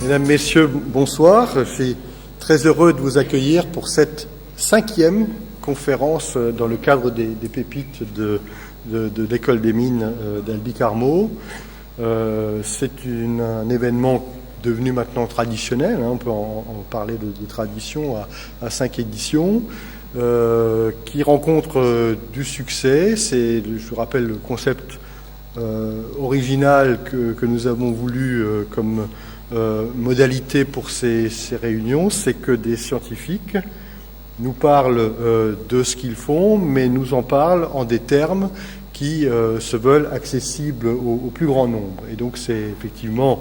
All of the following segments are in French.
Mesdames, Messieurs, bonsoir. Je suis très heureux de vous accueillir pour cette 5e conférence dans le cadre des pépites de l'École des mines d'Albi Carmo. C'est un événement devenu maintenant traditionnel, on peut en parler de tradition à 5 éditions, qui rencontre du succès. C'est, je vous rappelle, le concept original que nous avons voulu comme modalité pour ces réunions, c'est que des scientifiques nous parlent de ce qu'ils font, mais nous en parlent en des termes qui se veulent accessibles au plus grand nombre. Et donc c'est effectivement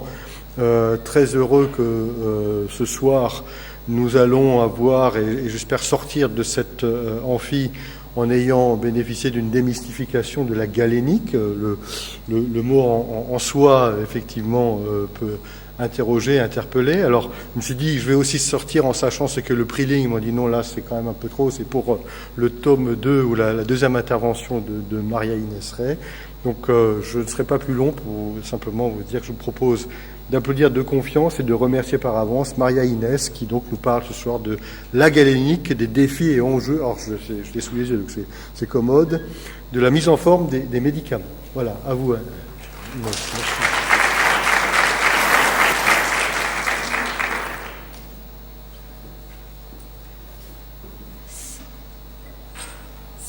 très heureux que ce soir nous allons avoir, et j'espère sortir de cette amphi en ayant bénéficié d'une démystification de la galénique. Le mot en soi, effectivement, peut interroger, interpeller. Alors, je me suis dit, je vais aussi sortir en sachant ce que le Priling. Ils m'ont dit non, là, c'est quand même un peu trop. C'est pour le tome 2 ou la deuxième intervention de Maria-Inès Ray. Donc, je ne serai pas plus long pour simplement vous dire que je vous propose d'applaudir de confiance et de remercier par avance Maria-Inès qui donc nous parle ce soir de la galénique, des défis et enjeux, alors je l'ai sous les yeux donc c'est commode, de la mise en forme des médicaments. Voilà, à vous. Merci.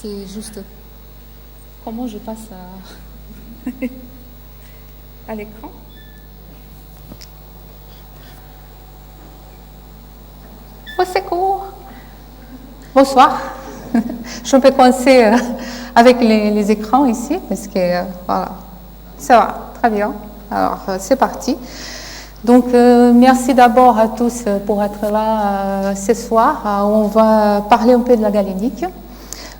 C'est juste comment je passe à l'écran. Au secours. Bonsoir. Je peux commencer avec les écrans ici, parce que voilà, ça va, très bien. Alors, c'est parti. Donc, merci d'abord à tous pour être là ce soir. On va parler un peu de la galénique.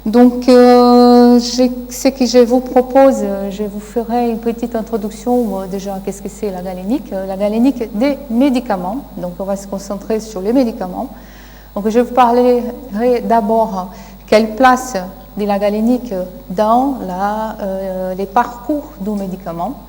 Donc, ce que je vous propose, je vous ferai une petite introduction. Déjà, qu'est-ce que c'est la galénique? La galénique des médicaments. Donc, on va se concentrer sur les médicaments. Donc, je vous parlerai d'abord quelle place de la galénique dans les parcours du médicament.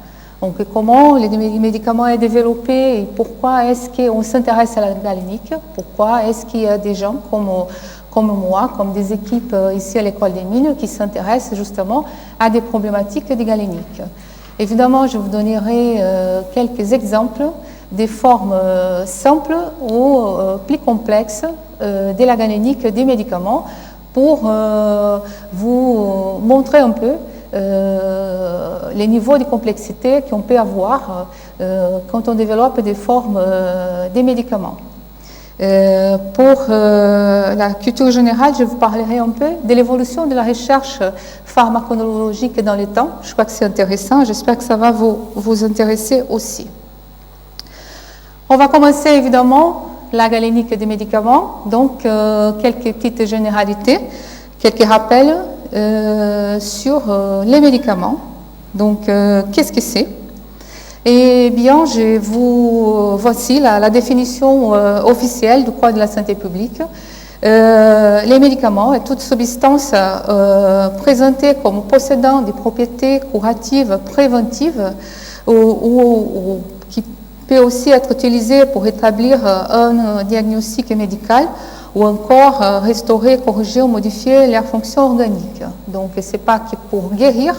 Donc, comment les médicaments sont développés et pourquoi est-ce qu'on s'intéresse à la galénique? Pourquoi est-ce qu'il y a des gens comme moi, comme des équipes ici à l'École des mines qui s'intéressent justement à des problématiques de galénique. Évidemment, je vous donnerai quelques exemples des formes simples ou plus complexes de la galénique des médicaments pour vous montrer un peu les niveaux de complexité qu'on peut avoir quand on développe des formes des médicaments. Pour la culture générale, je vous parlerai un peu de l'évolution de la recherche pharmacologique dans le temps. Je crois que c'est intéressant, j'espère que ça va vous intéresser aussi. On va commencer évidemment la galénique des médicaments, donc quelques petites généralités, quelques rappels sur les médicaments. Donc, qu'est-ce que c'est? Eh bien, voici la définition officielle du Code de la santé publique. Les médicaments et toute substance présentée comme possédant des propriétés curatives, préventives ou qui peut aussi être utilisée pour établir un diagnostic médical ou encore restaurer, corriger ou modifier leur fonction organique. Donc, ce n'est pas que pour guérir,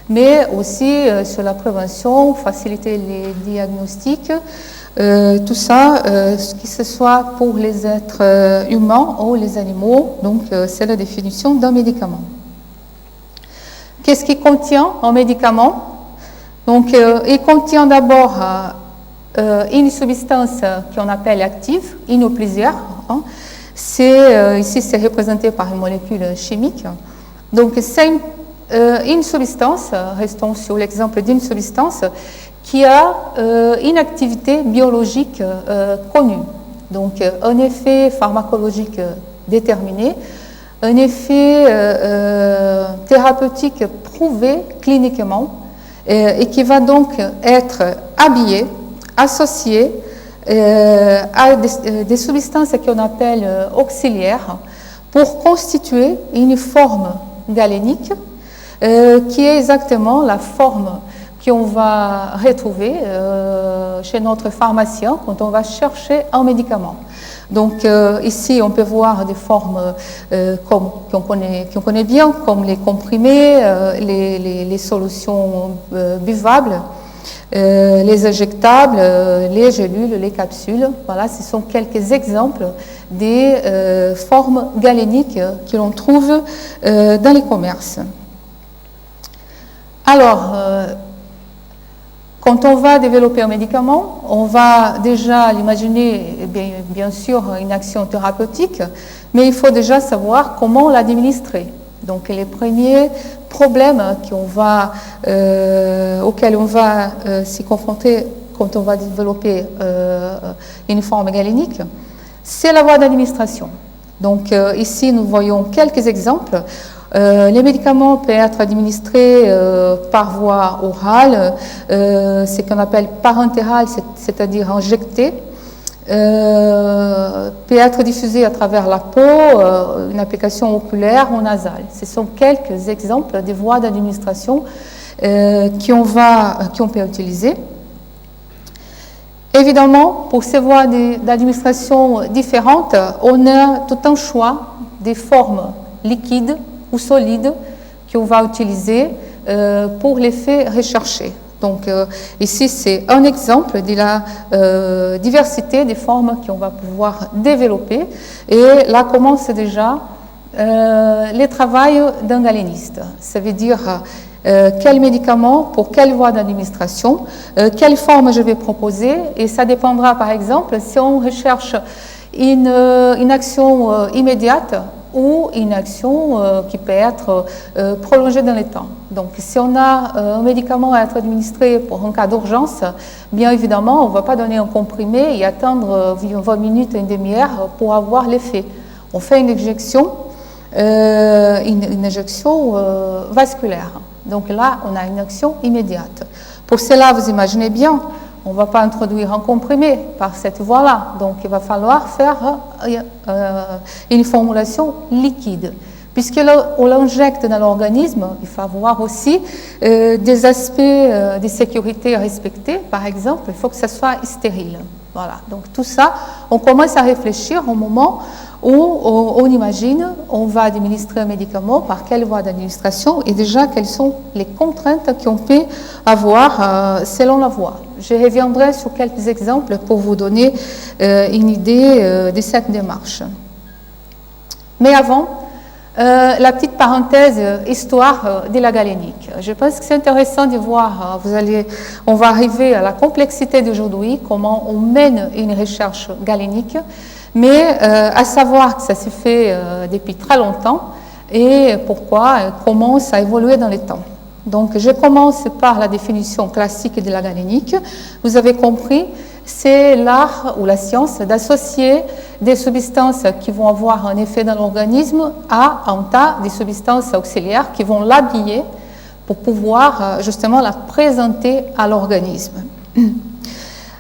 mais aussi sur la prévention, faciliter les diagnostics, tout ça, que ce soit pour les êtres humains ou les animaux. Donc, c'est la définition d'un médicament. Qu'est-ce qu'il contient un médicament? Donc, il contient d'abord une substance qu'on appelle active, une ou plusieurs. Ici, c'est représenté par une molécule chimique. Donc, c'est une substance, restons sur l'exemple d'une substance, qui a une activité biologique connue. Donc, un effet pharmacologique déterminé, un effet thérapeutique prouvé cliniquement et qui va donc être habillé, associé à des substances qu'on appelle auxiliaires pour constituer une forme galénique qui est exactement la forme qu'on va retrouver chez notre pharmacien quand on va chercher un médicament. Donc ici, on peut voir des formes qu'on connaît bien, comme les comprimés, les solutions buvables, les injectables, les gélules, les capsules. Voilà, ce sont quelques exemples des formes galéniques que l'on trouve dans les commerces. Alors, quand on va développer un médicament, on va déjà l'imaginer, bien sûr, une action thérapeutique, mais il faut déjà savoir comment l'administrer. Donc, les premiers problèmes auxquels on va s'y confronter quand on va développer une forme galénique, c'est la voie d'administration. Donc, ici, nous voyons quelques exemples. Les médicaments peuvent être administrés par voie orale, ce qu'on appelle parentérale, c'est-à-dire injecté, peut être diffusé à travers la peau, une application oculaire ou nasale. Ce sont quelques exemples des voies d'administration qu'on peut utiliser. Évidemment, pour ces voies d'administration différentes, on a tout un choix des formes liquides ou solides qu'on va utiliser pour l'effet recherché. Donc ici, c'est un exemple de la diversité des formes qu'on va pouvoir développer. Et là commence déjà le travail d'un galéniste. Ça veut dire quel médicament, pour quelle voie d'administration, quelle forme je vais proposer. Et ça dépendra, par exemple, si on recherche une action immédiate ou une action qui peut être prolongée dans le temps. Donc, si on a un médicament à être administré pour un cas d'urgence, bien évidemment, on ne va pas donner un comprimé et attendre 20 minutes, une demi-heure pour avoir l'effet. On fait une injection vasculaire. Donc là, on a une action immédiate. Pour cela, vous imaginez bien, on ne va pas introduire un comprimé par cette voie-là. Donc, il va falloir faire une formulation liquide. Puisqu'on l'injecte dans l'organisme, il faut avoir aussi des aspects de sécurité respectés. Par exemple, il faut que ça soit stérile. Voilà. Donc, tout ça, on commence à réfléchir au moment où on imagine, on va administrer un médicament, par quelle voie d'administration, et déjà quelles sont les contraintes qu'on peut avoir selon la voie. Je reviendrai sur quelques exemples pour vous donner une idée de cette démarche. Mais avant, la petite parenthèse histoire de la galénique. Je pense que c'est intéressant de voir, on va arriver à la complexité d'aujourd'hui, comment on mène une recherche galénique, mais à savoir que ça s'est fait depuis très longtemps et pourquoi, comment ça a évolué dans le temps. Donc, je commence par la définition classique de la galénique. Vous avez compris, c'est l'art ou la science d'associer des substances qui vont avoir un effet dans l'organisme à un tas de substances auxiliaires qui vont l'habiller pour pouvoir justement la présenter à l'organisme.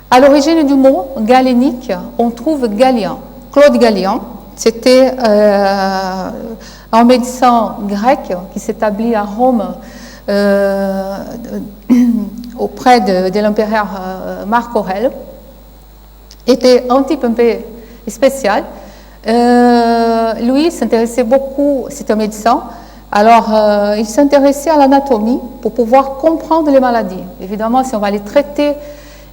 À l'origine du mot galénique, on trouve Galien. Claude Galien, c'était un médecin grec qui s'établit à Rome auprès de l'empereur Marc Aurèle. Était un type un peu spécial. Lui s'intéressait beaucoup, c'est un médecin, alors il s'intéressait à l'anatomie pour pouvoir comprendre les maladies. Évidemment, si on va les traiter,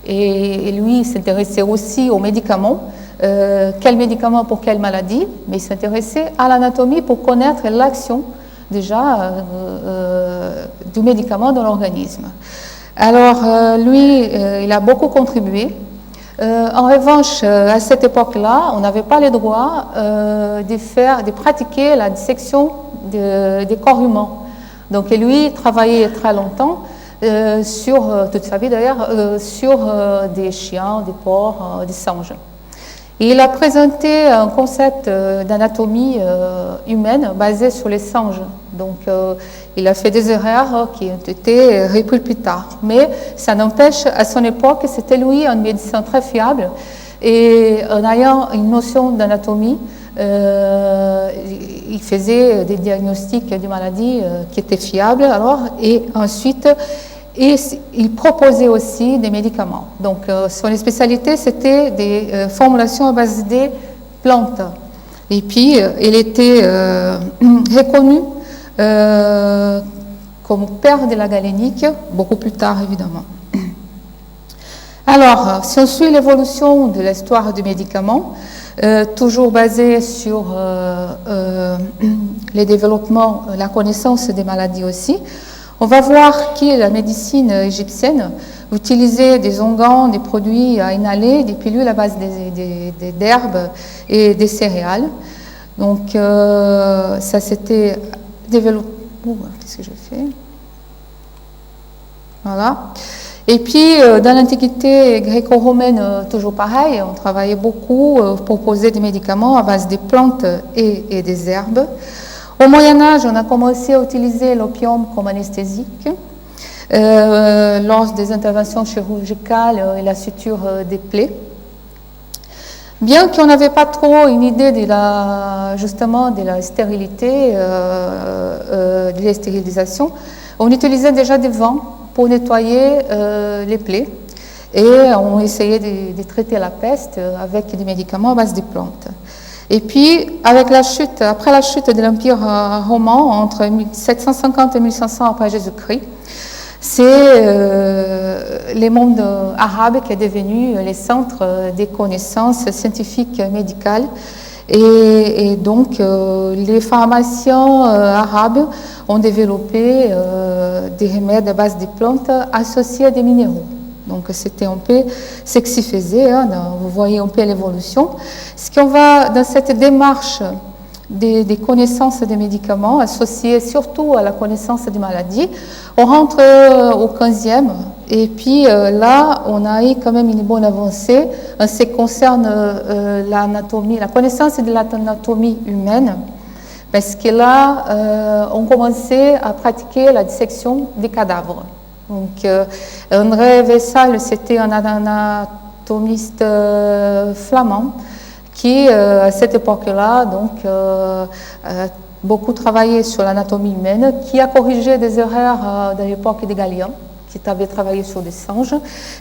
et lui s'intéressait aussi aux médicaments, quel médicament pour quelle maladie, mais il s'intéressait à l'anatomie pour connaître l'action déjà du médicament dans l'organisme. Alors lui, il a beaucoup contribué. En revanche, à cette époque-là, on n'avait pas le droit de pratiquer la dissection des corps humains. Donc lui, il travaillait très longtemps, toute sa vie d'ailleurs, sur des chiens, des porcs, des singes. Et il a présenté un concept d'anatomie humaine basé sur les singes. Donc, il a fait des erreurs qui ont été reprises plus tard. Mais ça n'empêche, à son époque, c'était lui un médecin très fiable. Et en ayant une notion d'anatomie, il faisait des diagnostics de maladies qui étaient fiables. Alors, et ensuite, Et il proposait aussi des médicaments. Donc, son spécialité, c'était des formulations à base des plantes. Et puis, il était reconnu comme père de la galénique, beaucoup plus tard, évidemment. Alors, si on suit l'évolution de l'histoire du médicament, toujours basé sur les développements, la connaissance des maladies aussi, on va voir que la médecine égyptienne utilisait des onguents, des produits à inhaler, des pilules à base d'herbes et des céréales. Donc, ça s'était développé. Qu'est-ce que je fais? Voilà. Et puis, dans l'Antiquité gréco-romaine, toujours pareil, on travaillait beaucoup, proposait des médicaments à base des plantes et des herbes. Au Moyen-Âge, on a commencé à utiliser l'opium comme anesthésique lors des interventions chirurgicales et la suture des plaies. Bien qu'on n'avait pas trop une idée justement de la stérilité, de la stérilisation, on utilisait déjà des vents pour nettoyer les plaies et on essayait de traiter la peste avec des médicaments à base de plantes. Et puis, après la chute de l'Empire romain, entre 750 et 1500 après Jésus-Christ, c'est le monde arabe qui est devenu les centres des connaissances scientifiques médicales. Et donc, les pharmaciens arabes ont développé des remèdes à base de plantes associés à des minéraux. Donc, c'était un peu ce qui se faisait, hein, vous voyez un peu l'évolution. Ce qu'on va, dans cette démarche des connaissances des médicaments, associées surtout à la connaissance des maladies, on rentre au 15e, et puis là, on a eu quand même une bonne avancée en ce qui concerne l'anatomie, la connaissance de l'anatomie humaine, parce que là, on commençait à pratiquer la dissection des cadavres. Donc, André Vessal, c'était un anatomiste flamand qui, à cette époque-là, donc, a beaucoup travaillé sur l'anatomie humaine, qui a corrigé des erreurs de l'époque de Galien, qui avait travaillé sur des singes,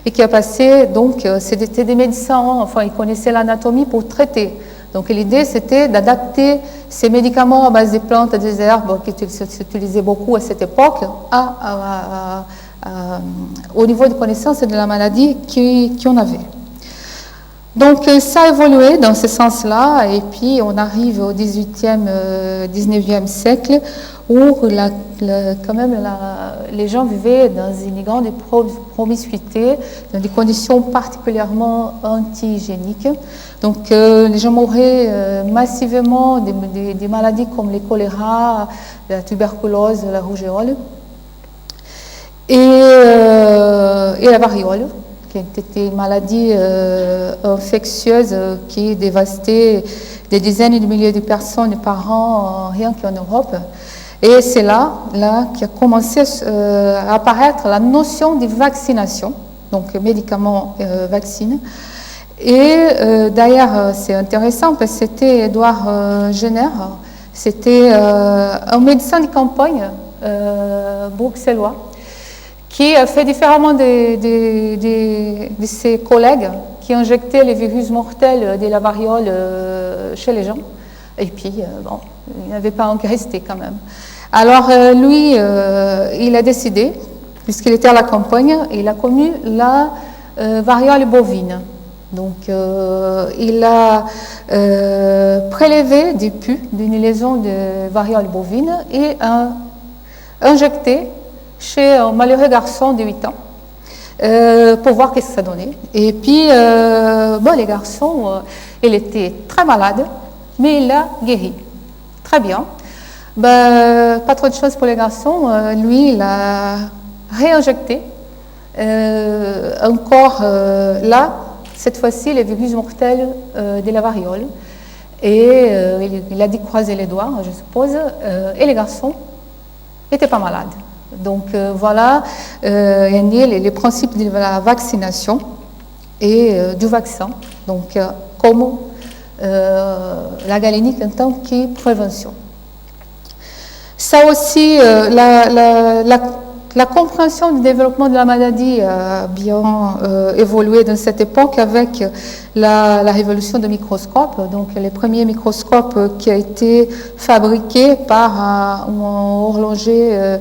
et qui a passé, donc, c'était des médecins, enfin, ils connaissaient l'anatomie pour traiter. Donc, l'idée, c'était d'adapter ces médicaments à base des plantes et des herbes qui s'utilisaient beaucoup à cette époque au niveau de connaissance de la maladie qu'on avait. Donc, ça a évolué dans ce sens-là, et puis on arrive au 19e siècle, où quand même les gens vivaient dans une grande promiscuité, dans des conditions particulièrement anti-hygiéniques. Donc, les gens mouraient massivement des maladies comme le choléra, la tuberculose, la rougeole, et la variole, qui était une maladie infectieuse qui dévastait des dizaines de milliers de personnes par an, rien qu'en Europe. Et c'est là qu'a commencé à apparaître la notion de vaccination, donc médicaments vaccins. Et d'ailleurs, c'est intéressant parce que c'était Édouard Jenner, c'était un médecin de campagne bruxellois, qui a fait différemment de ses collègues qui injectaient les virus mortels de la variole chez les gens. Et puis, bon, il n'avait pas engraissé quand même. Alors, lui, il a décidé, puisqu'il était à la campagne, il a connu la variole bovine. Donc, il a prélevé des pus d'une lésion de variole bovine et a injecté chez un malheureux garçon de 8 ans pour voir ce que ça donnait. Et puis, les garçons, il était très malade, mais il a guéri. Très bien. Pas trop de choses pour les garçons. Lui, il a réinjecté encore là, cette fois-ci, les virus mortels de la variole. Et il a dû croiser les doigts, je suppose, et les garçons n'étaient pas malades. Donc voilà les principes de la vaccination et du vaccin, donc comme la galénique en tant que prévention. Ça aussi, la la compréhension du développement de la maladie a bien évolué dans cette époque avec la révolution des microscopes. Donc, les premiers microscopes qui a été fabriqués par un horloger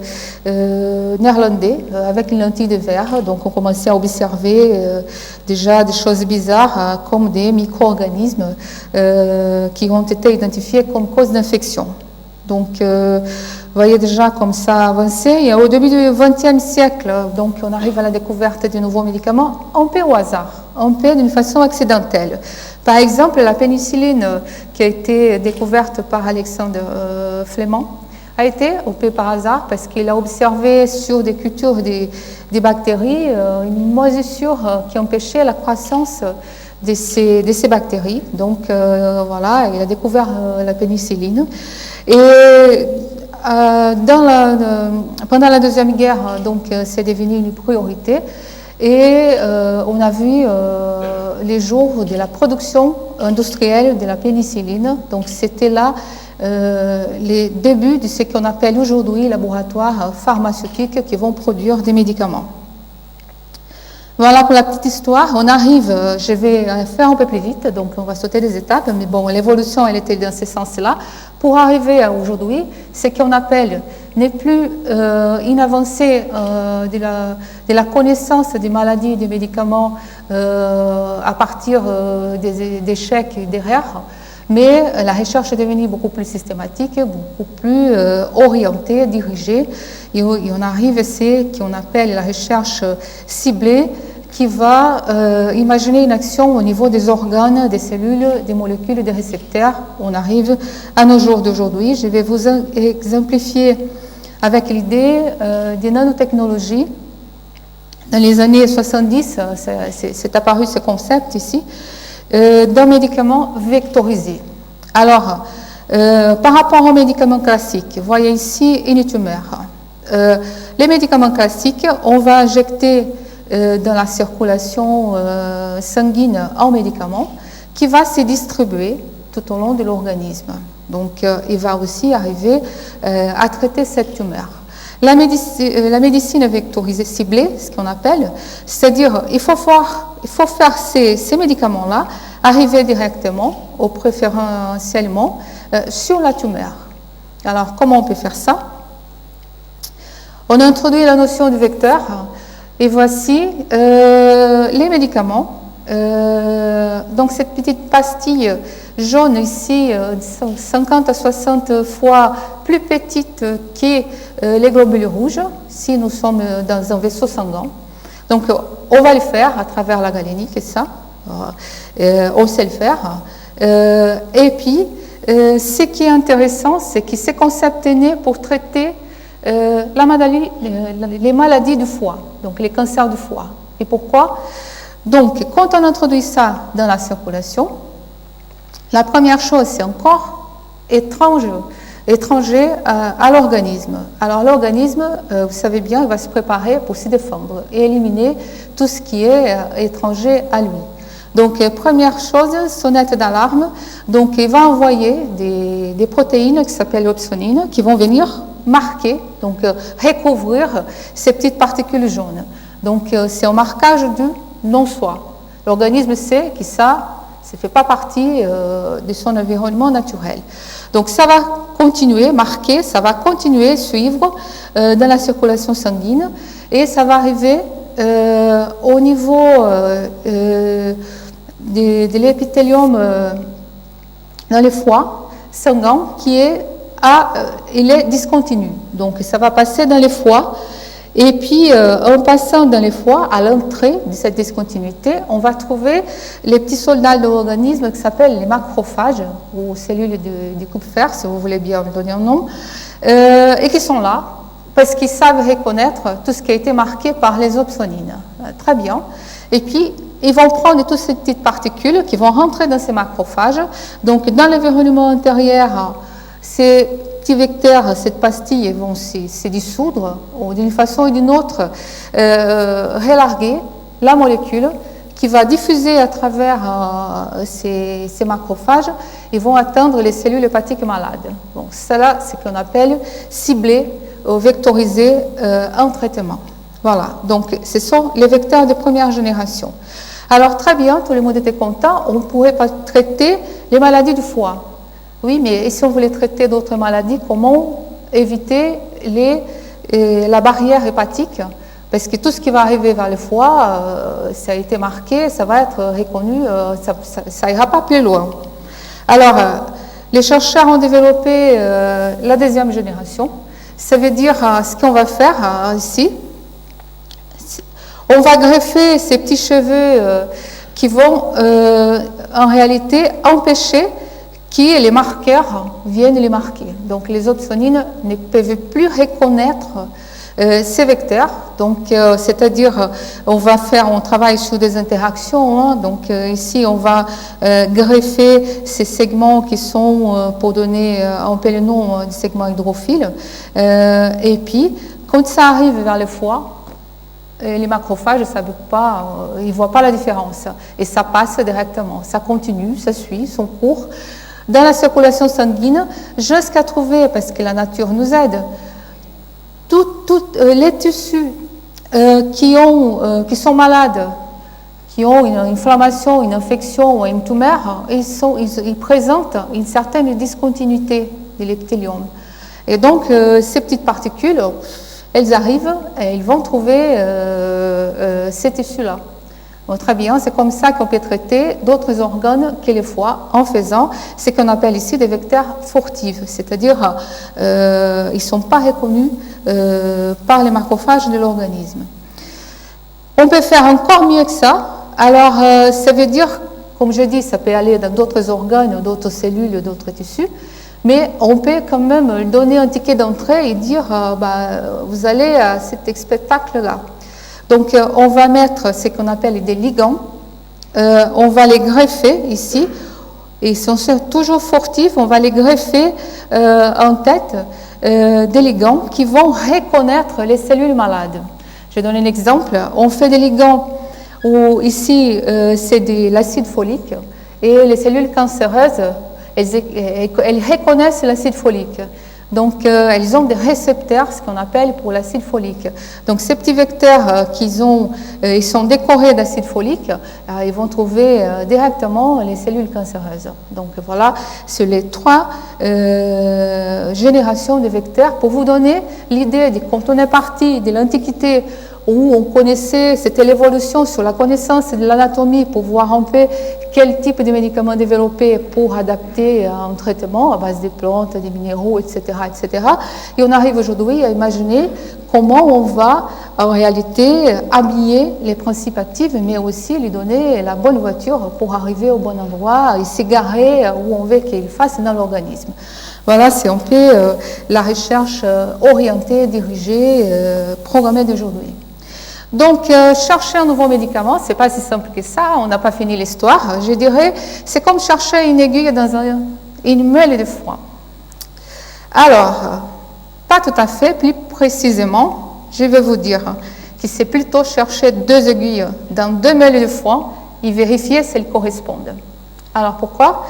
néerlandais avec une lentille de verre. Donc, on commençait à observer déjà des choses bizarres comme des micro-organismes qui ont été identifiés comme cause d'infection. Donc, vous voyez déjà comme ça avancé. Et au début du XXe siècle, donc on arrive à la découverte de nouveaux médicaments, un peu au hasard, un peu d'une façon accidentelle. Par exemple, la pénicilline qui a été découverte par Alexandre Fleming a été un peu par hasard parce qu'il a observé sur des cultures des bactéries une moisissure qui empêchait la croissance de ces bactéries. Donc voilà, il a découvert la pénicilline. Et pendant la Deuxième Guerre, donc c'est devenu une priorité et on a vu les jours de la production industrielle de la pénicilline. Donc c'était là les débuts de ce qu'on appelle aujourd'hui laboratoires pharmaceutiques qui vont produire des médicaments. Voilà pour la petite histoire. On arrive, je vais faire un peu plus vite, donc on va sauter des étapes, mais bon, l'évolution, elle était dans ce sens-là. Pour arriver à aujourd'hui, ce qu'on appelle n'est plus une avancée de la connaissance des maladies et des médicaments à partir des échecs et des erreurs, mais la recherche est devenue beaucoup plus systématique, beaucoup plus orientée, dirigée, et on arrive à ce qu'on appelle la recherche ciblée, qui va imaginer une action au niveau des organes, des cellules, des molécules, des récepteurs. On arrive à nos jours d'aujourd'hui. Je vais vous exemplifier avec l'idée des nanotechnologies. Dans les années 70, c'est apparu ce concept ici, d'un médicament vectorisé. Alors, par rapport aux médicaments classiques, vous voyez ici une tumeur. Les médicaments classiques, on va injecter dans la circulation sanguine un médicament qui va se distribuer tout au long de l'organisme. Donc, il va aussi arriver à traiter cette tumeur. La médecine vectorisée ciblée, ce qu'on appelle, c'est-à-dire il faut faire ces médicaments-là arriver directement ou préférentiellement sur la tumeur. Alors, comment on peut faire ça? On a introduit la notion de vecteur. Et voici les médicaments. Donc cette petite pastille jaune ici, 50 à 60 fois plus petite que les globules rouges, si nous sommes dans un vaisseau sanguin. Donc on va le faire à travers la galénique, et ça, on sait le faire. Et puis, ce qui est intéressant, c'est que ce concept est né pour traiter les maladies du foie, donc les cancers du foie. Et pourquoi? Donc, quand on introduit ça dans la circulation, la première chose, c'est un corps étranger à l'organisme. Alors, l'organisme, vous savez bien, il va se préparer pour se défendre et éliminer tout ce qui est étranger à lui. Donc, première chose, sonnette d'alarme. Donc, il va envoyer des protéines qui s'appellent opsonines qui vont venir marquer, donc recouvrir ces petites particules jaunes. Donc, c'est un marquage du non-soi. L'organisme sait que ça ne fait pas partie de son environnement naturel. Donc, ça va continuer, marquer, ça va continuer, suivre dans la circulation sanguine et ça va arriver au niveau de l'épithélium dans le foie sanguin qui est il est discontinu. Donc, ça va passer dans les foies. Et puis, en passant dans les foies, à l'entrée de cette discontinuité, on va trouver les petits soldats de l'organisme qui s'appellent les macrophages, ou cellules du coupe-fer, si vous voulez bien donner un nom, et qui sont là parce qu'ils savent reconnaître tout ce qui a été marqué par les opsonines. Très bien. Et puis, ils vont prendre toutes ces petites particules qui vont rentrer dans ces macrophages. Donc, dans l'environnement intérieur, ces petits vecteurs, cette pastille, vont se dissoudre ou d'une façon ou d'une autre relarguer la molécule qui va diffuser à travers ces macrophages et vont atteindre les cellules hépatiques malades. Bon, cela, c'est ce qu'on appelle cibler vectoriser un traitement. Voilà, donc ce sont les vecteurs de première génération. Alors très bien, tout le monde était content, on ne pourrait pas traiter les maladies du foie. Oui, mais si on voulait traiter d'autres maladies, comment éviter la barrière hépatique? Parce que tout ce qui va arriver vers le foie, ça a été marqué, ça va être reconnu, ça ira pas plus loin. Alors, les chercheurs ont développé la deuxième génération. Ça veut dire ce qu'on va faire ici. On va greffer ces petits cheveux qui vont en réalité empêcher que les marqueurs viennent les marquer. Donc les opsonines ne peuvent plus reconnaître ces vecteurs. Donc c'est-à-dire on travaille sur des interactions. Hein, donc ici on va greffer ces segments qui sont pour donner on appelle le nom du segment hydrophile. Et puis quand ça arrive vers le foie, les macrophages ne savent pas, ils ne voient pas la différence. Et ça passe directement, ça continue, ça suit son cours dans la circulation sanguine jusqu'à trouver, parce que la nature nous aide, tous les tissus qui sont malades, qui ont une inflammation, une infection ou une tumeur, ils présentent une certaine discontinuité de l'épithélium. Et donc, ces petites particules, elles arrivent et ils vont trouver ces tissus-là. Bon, très bien, c'est comme ça qu'on peut traiter d'autres organes que le foie en faisant ce qu'on appelle ici des vecteurs furtifs, c'est-à-dire ils ne sont pas reconnus par les macrophages de l'organisme. On peut faire encore mieux que ça. Alors, ça veut dire, comme je dis, ça peut aller dans d'autres organes, d'autres cellules, d'autres tissus. Mais on peut quand même donner un ticket d'entrée et dire vous allez à cet spectacle-là. Donc on va mettre ce qu'on appelle des ligands, on va les greffer ici, et ils sont toujours furtifs, on va les greffer en tête des ligands qui vont reconnaître les cellules malades. Je donne un exemple, on fait des ligands où ici c'est de l'acide folique et les cellules cancéreuses elles reconnaissent l'acide folique. Donc, elles ont des récepteurs, ce qu'on appelle pour l'acide folique. Donc, ces petits vecteurs ils sont décorés d'acide folique, ils vont trouver directement les cellules cancéreuses. Donc, voilà, c'est les 3 générations de vecteurs pour vous donner l'idée de quand on est parti de l'Antiquité où on connaissait, c'était l'évolution sur la connaissance de l'anatomie pour voir un peu quel type de médicaments développer pour adapter un traitement à base des plantes, des minéraux, etc., etc. Et on arrive aujourd'hui à imaginer comment on va en réalité habiller les principes actifs, mais aussi lui donner la bonne voiture pour arriver au bon endroit et s'égarer où on veut qu'il fasse dans l'organisme. Voilà, c'est un peu la recherche orientée, dirigée, programmée d'aujourd'hui. Donc, chercher un nouveau médicament, c'est pas si simple que ça, on n'a pas fini l'histoire. Je dirais, c'est comme chercher une aiguille dans une meule de foin. Alors, pas tout à fait, plus précisément, je vais vous dire que c'est plutôt chercher 2 aiguilles dans 2 meules de foin et vérifier si elles correspondent. Alors, pourquoi ?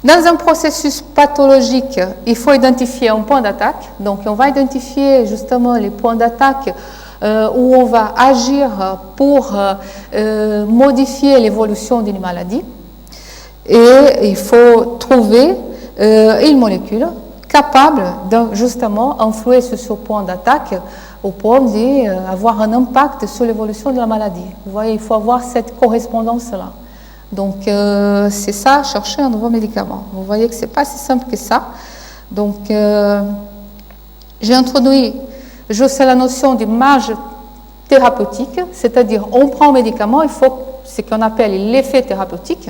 Dans un processus pathologique, il faut identifier un point d'attaque. Donc, on va identifier justement les points d'attaque où on va agir pour modifier l'évolution d'une maladie. Et il faut trouver une molécule capable de justement influer sur ce point d'attaque au point d'avoir un impact sur l'évolution de la maladie. Vous voyez, il faut avoir cette correspondance-là. Donc, c'est ça, chercher un nouveau médicament. Vous voyez que ce n'est pas si simple que ça. Donc, j'ai introduit juste la notion de marge thérapeutique, c'est-à-dire on prend un médicament, il faut ce qu'on appelle l'effet thérapeutique.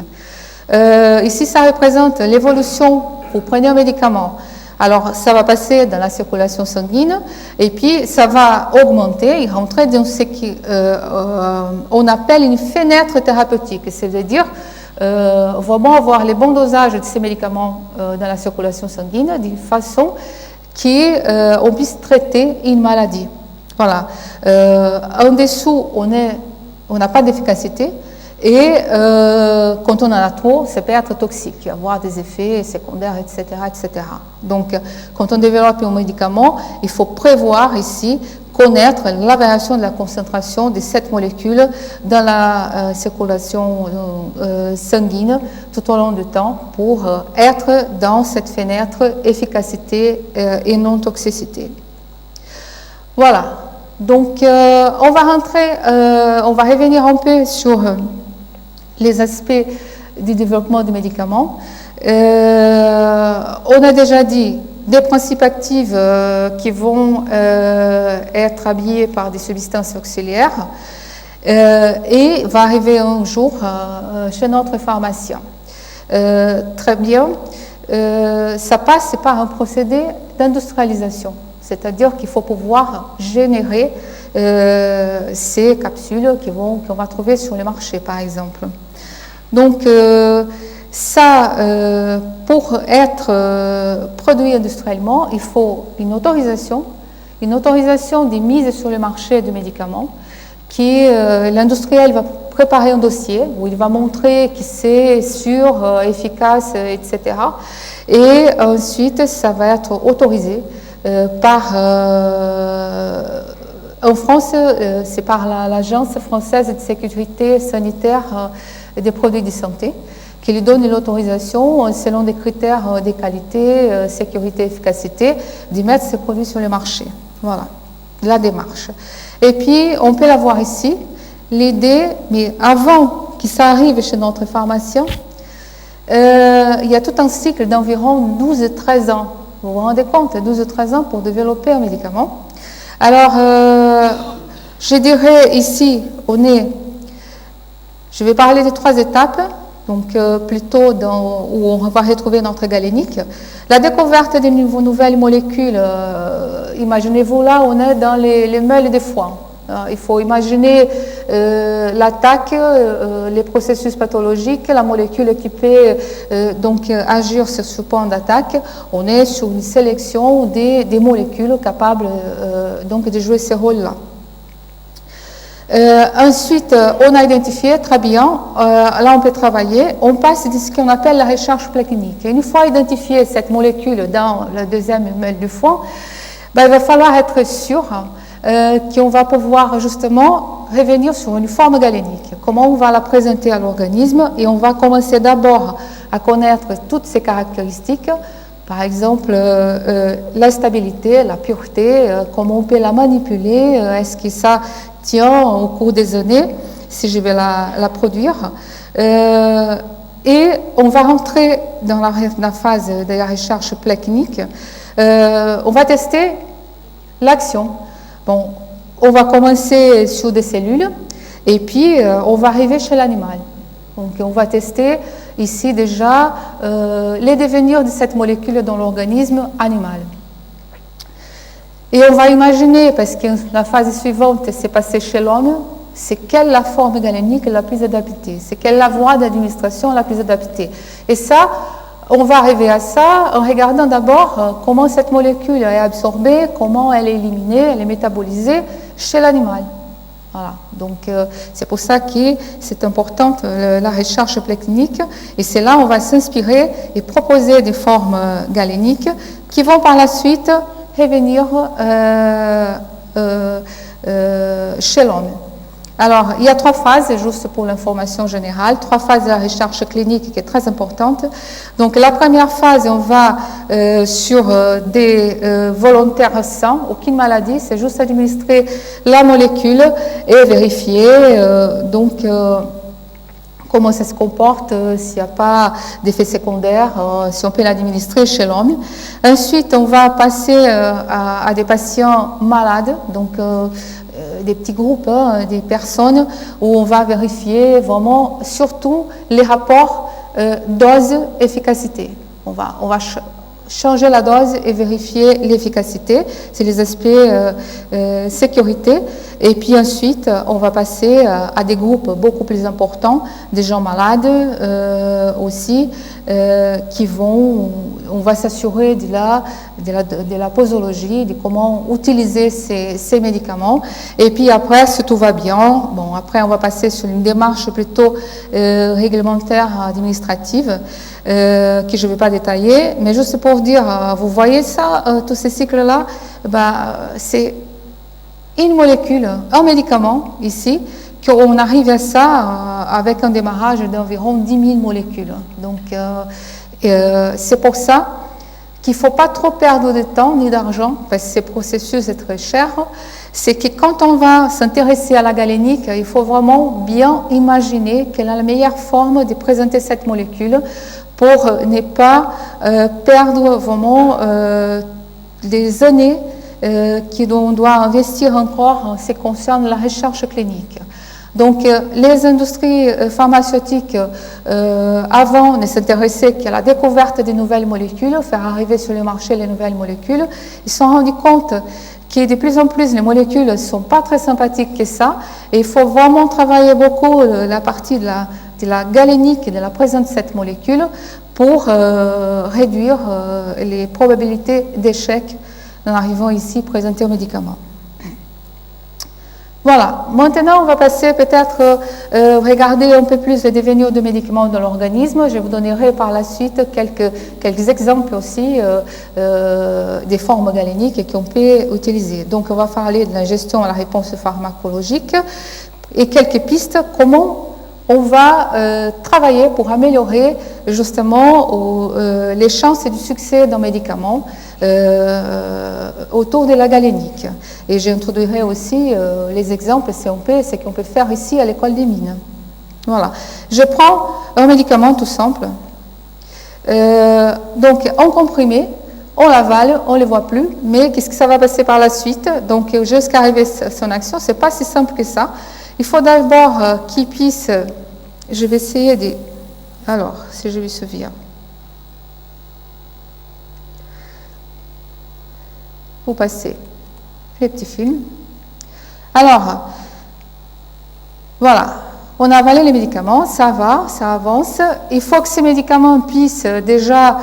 Ici, ça représente l'évolution. Vous prenez un médicament, alors ça va passer dans la circulation sanguine et puis ça va augmenter et rentrer dans ce qu'on appelle une fenêtre thérapeutique, c'est-à-dire vraiment avoir les bons dosages de ces médicaments dans la circulation sanguine de façon qu'on puisse traiter une maladie. Voilà. En dessous, on n'a pas d'efficacité. Et quand on en a trop, ça peut être toxique, il va y avoir des effets secondaires, etc., etc. Donc, quand on développe un médicament, il faut prévoir ici, connaître la variation de la concentration de cette molécule dans la circulation sanguine tout au long du temps pour être dans cette fenêtre efficacité et non-toxicité. Voilà. Donc, on va revenir un peu sur les aspects du développement des médicaments. On a déjà dit des principes actifs qui vont être habillés par des substances auxiliaires et va arriver un jour chez notre pharmacien. Très bien, ça passe par un procédé d'industrialisation, c'est-à-dire qu'il faut pouvoir générer ces capsules qu'on va trouver sur le marché, par exemple. Donc, pour être produit industriellement, il faut une autorisation de mise sur le marché de médicaments l'industriel va préparer un dossier où il va montrer que c'est sûr, efficace, etc. Et ensuite, ça va être autorisé en France, c'est par l'Agence française de sécurité sanitaire des produits de santé qui lui donne l'autorisation, selon des critères de qualité, sécurité, efficacité, d'y mettre ces produits sur le marché. Voilà, la démarche. Et puis, on peut la voir ici, l'idée, mais avant que ça arrive chez notre pharmacien, il y a tout un cycle d'environ 12-13 ans. Vous vous rendez compte, 12-13 ans pour développer un médicament. Alors, je dirais ici, je vais parler de 3 étapes, donc plutôt où on va retrouver notre galénique. La découverte des nouvelles molécules, imaginez-vous là, on est dans les meules de foin. Il faut imaginer l'attaque, les processus pathologiques, la molécule qui peut donc agir sur ce point d'attaque. On est sur une sélection des molécules capables donc de jouer ce rôle-là. Ensuite, on a identifié très bien, là on peut travailler, on passe de ce qu'on appelle la recherche préclinique. Une fois identifié cette molécule dans la deuxième meule de foin, il va falloir être sûr qu'on va pouvoir justement revenir sur une forme galénique. Comment on va la présenter à l'organisme, et on va commencer d'abord à connaître toutes ses caractéristiques, par exemple la stabilité, la pureté, comment on peut la manipuler, est-ce que ça tient au cours des années, si je vais la produire. Et on va rentrer dans la phase de la recherche préclinique. On va tester l'action. Bon, on va commencer sur des cellules et puis on va arriver chez l'animal. Donc on va tester ici déjà les devenirs de cette molécule dans l'organisme animal. Et on va imaginer, parce que la phase suivante s'est passée chez l'homme, c'est quelle la forme galénique la plus adaptée, c'est quelle la voie d'administration la plus adaptée. Et ça, on va arriver à ça en regardant d'abord comment cette molécule est absorbée, comment elle est éliminée, elle est métabolisée chez l'animal. Voilà. Donc c'est pour ça que c'est important la recherche préclinique, et c'est là où on va s'inspirer et proposer des formes galéniques qui vont par la suite revenir chez l'homme. Alors, il y a 3 phases, juste pour l'information générale, 3 phases de la recherche clinique qui est très importante. Donc, la première phase, on va sur des volontaires sains, aucune maladie, c'est juste administrer la molécule et vérifier comment ça se comporte, s'il n'y a pas d'effets secondaires, si on peut l'administrer chez l'homme. Ensuite, on va passer à des patients malades, donc des petits groupes, des personnes où on va vérifier vraiment surtout les rapports dose-efficacité. On va changer la dose et vérifier l'efficacité, c'est les aspects sécurité. Et puis ensuite, on va passer à des groupes beaucoup plus importants, des gens malades aussi, qui vont on va s'assurer de la posologie, de comment utiliser ces médicaments. Et puis après, si tout va bien, bon, après on va passer sur une démarche plutôt réglementaire, administrative, que je ne vais pas détailler, mais juste pour dire, vous voyez ça, tous ces cycles-là, c'est une molécule, un médicament ici, qu'on arrive à ça avec un démarrage d'environ 10 000 molécules. Donc, c'est pour ça qu'il ne faut pas trop perdre de temps ni d'argent, parce que ce processus est très cher. C'est que quand on va s'intéresser à la galénique, il faut vraiment bien imaginer quelle est la meilleure forme de présenter cette molécule pour ne pas perdre vraiment des années qu'on doit investir encore en ce qui concerne la recherche clinique. Donc, les industries pharmaceutiques, avant, ne s'intéressaient qu'à la découverte de nouvelles molécules, faire arriver sur le marché les nouvelles molécules. Ils se sont rendus compte que de plus en plus, les molécules ne sont pas très sympathiques que ça. Et il faut vraiment travailler beaucoup la partie de la galénique et de la présence de cette molécule pour réduire les probabilités d'échec en arrivant ici à présenter un médicament. Voilà, maintenant on va passer peut-être regarder un peu plus le devenir de médicaments dans l'organisme. Je vous donnerai par la suite quelques exemples aussi des formes galéniques qu'on peut utiliser. Donc on va parler de la gestion à la réponse pharmacologique et quelques pistes comment on va travailler pour améliorer justement les chances du succès d'un médicament autour de la galénique. Et j'introduirai aussi les exemples, ce qu'on peut faire ici à l'école des mines. Voilà. Je prends un médicament tout simple. Donc, en comprimé, on l'avale, on ne le voit plus, mais qu'est-ce que ça va passer par la suite? Donc, jusqu'à arriver à son action, ce n'est pas si simple que ça. Il faut d'abord qu'il puisse... Je vais essayer de... Alors, si je me souviens... Vous passez les petits films. Alors, voilà, on a avalé les médicaments, ça va, ça avance. Il faut que ces médicaments puissent déjà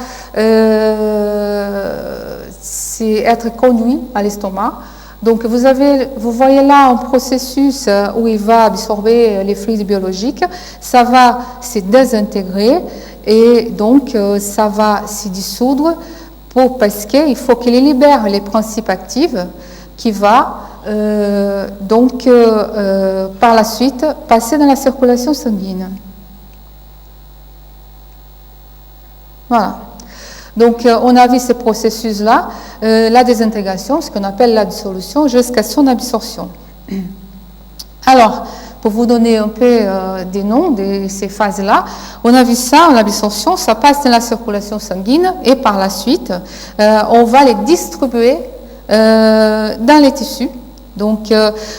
être conduits à l'estomac. Donc, vous voyez là un processus où il va absorber les fluides biologiques. Ça va se désintégrer et donc ça va se dissoudre. Parce qu'il faut qu'il libère les principes actifs qui va par la suite passer dans la circulation sanguine. Voilà. Donc on a vu ce processus-là, la désintégration, ce qu'on appelle la dissolution, jusqu'à son absorption. Alors, pour vous donner un peu des noms de ces phases-là, on a vu ça, l'absorption, ça passe dans la circulation sanguine et par la suite, on va les distribuer dans les tissus. Donc,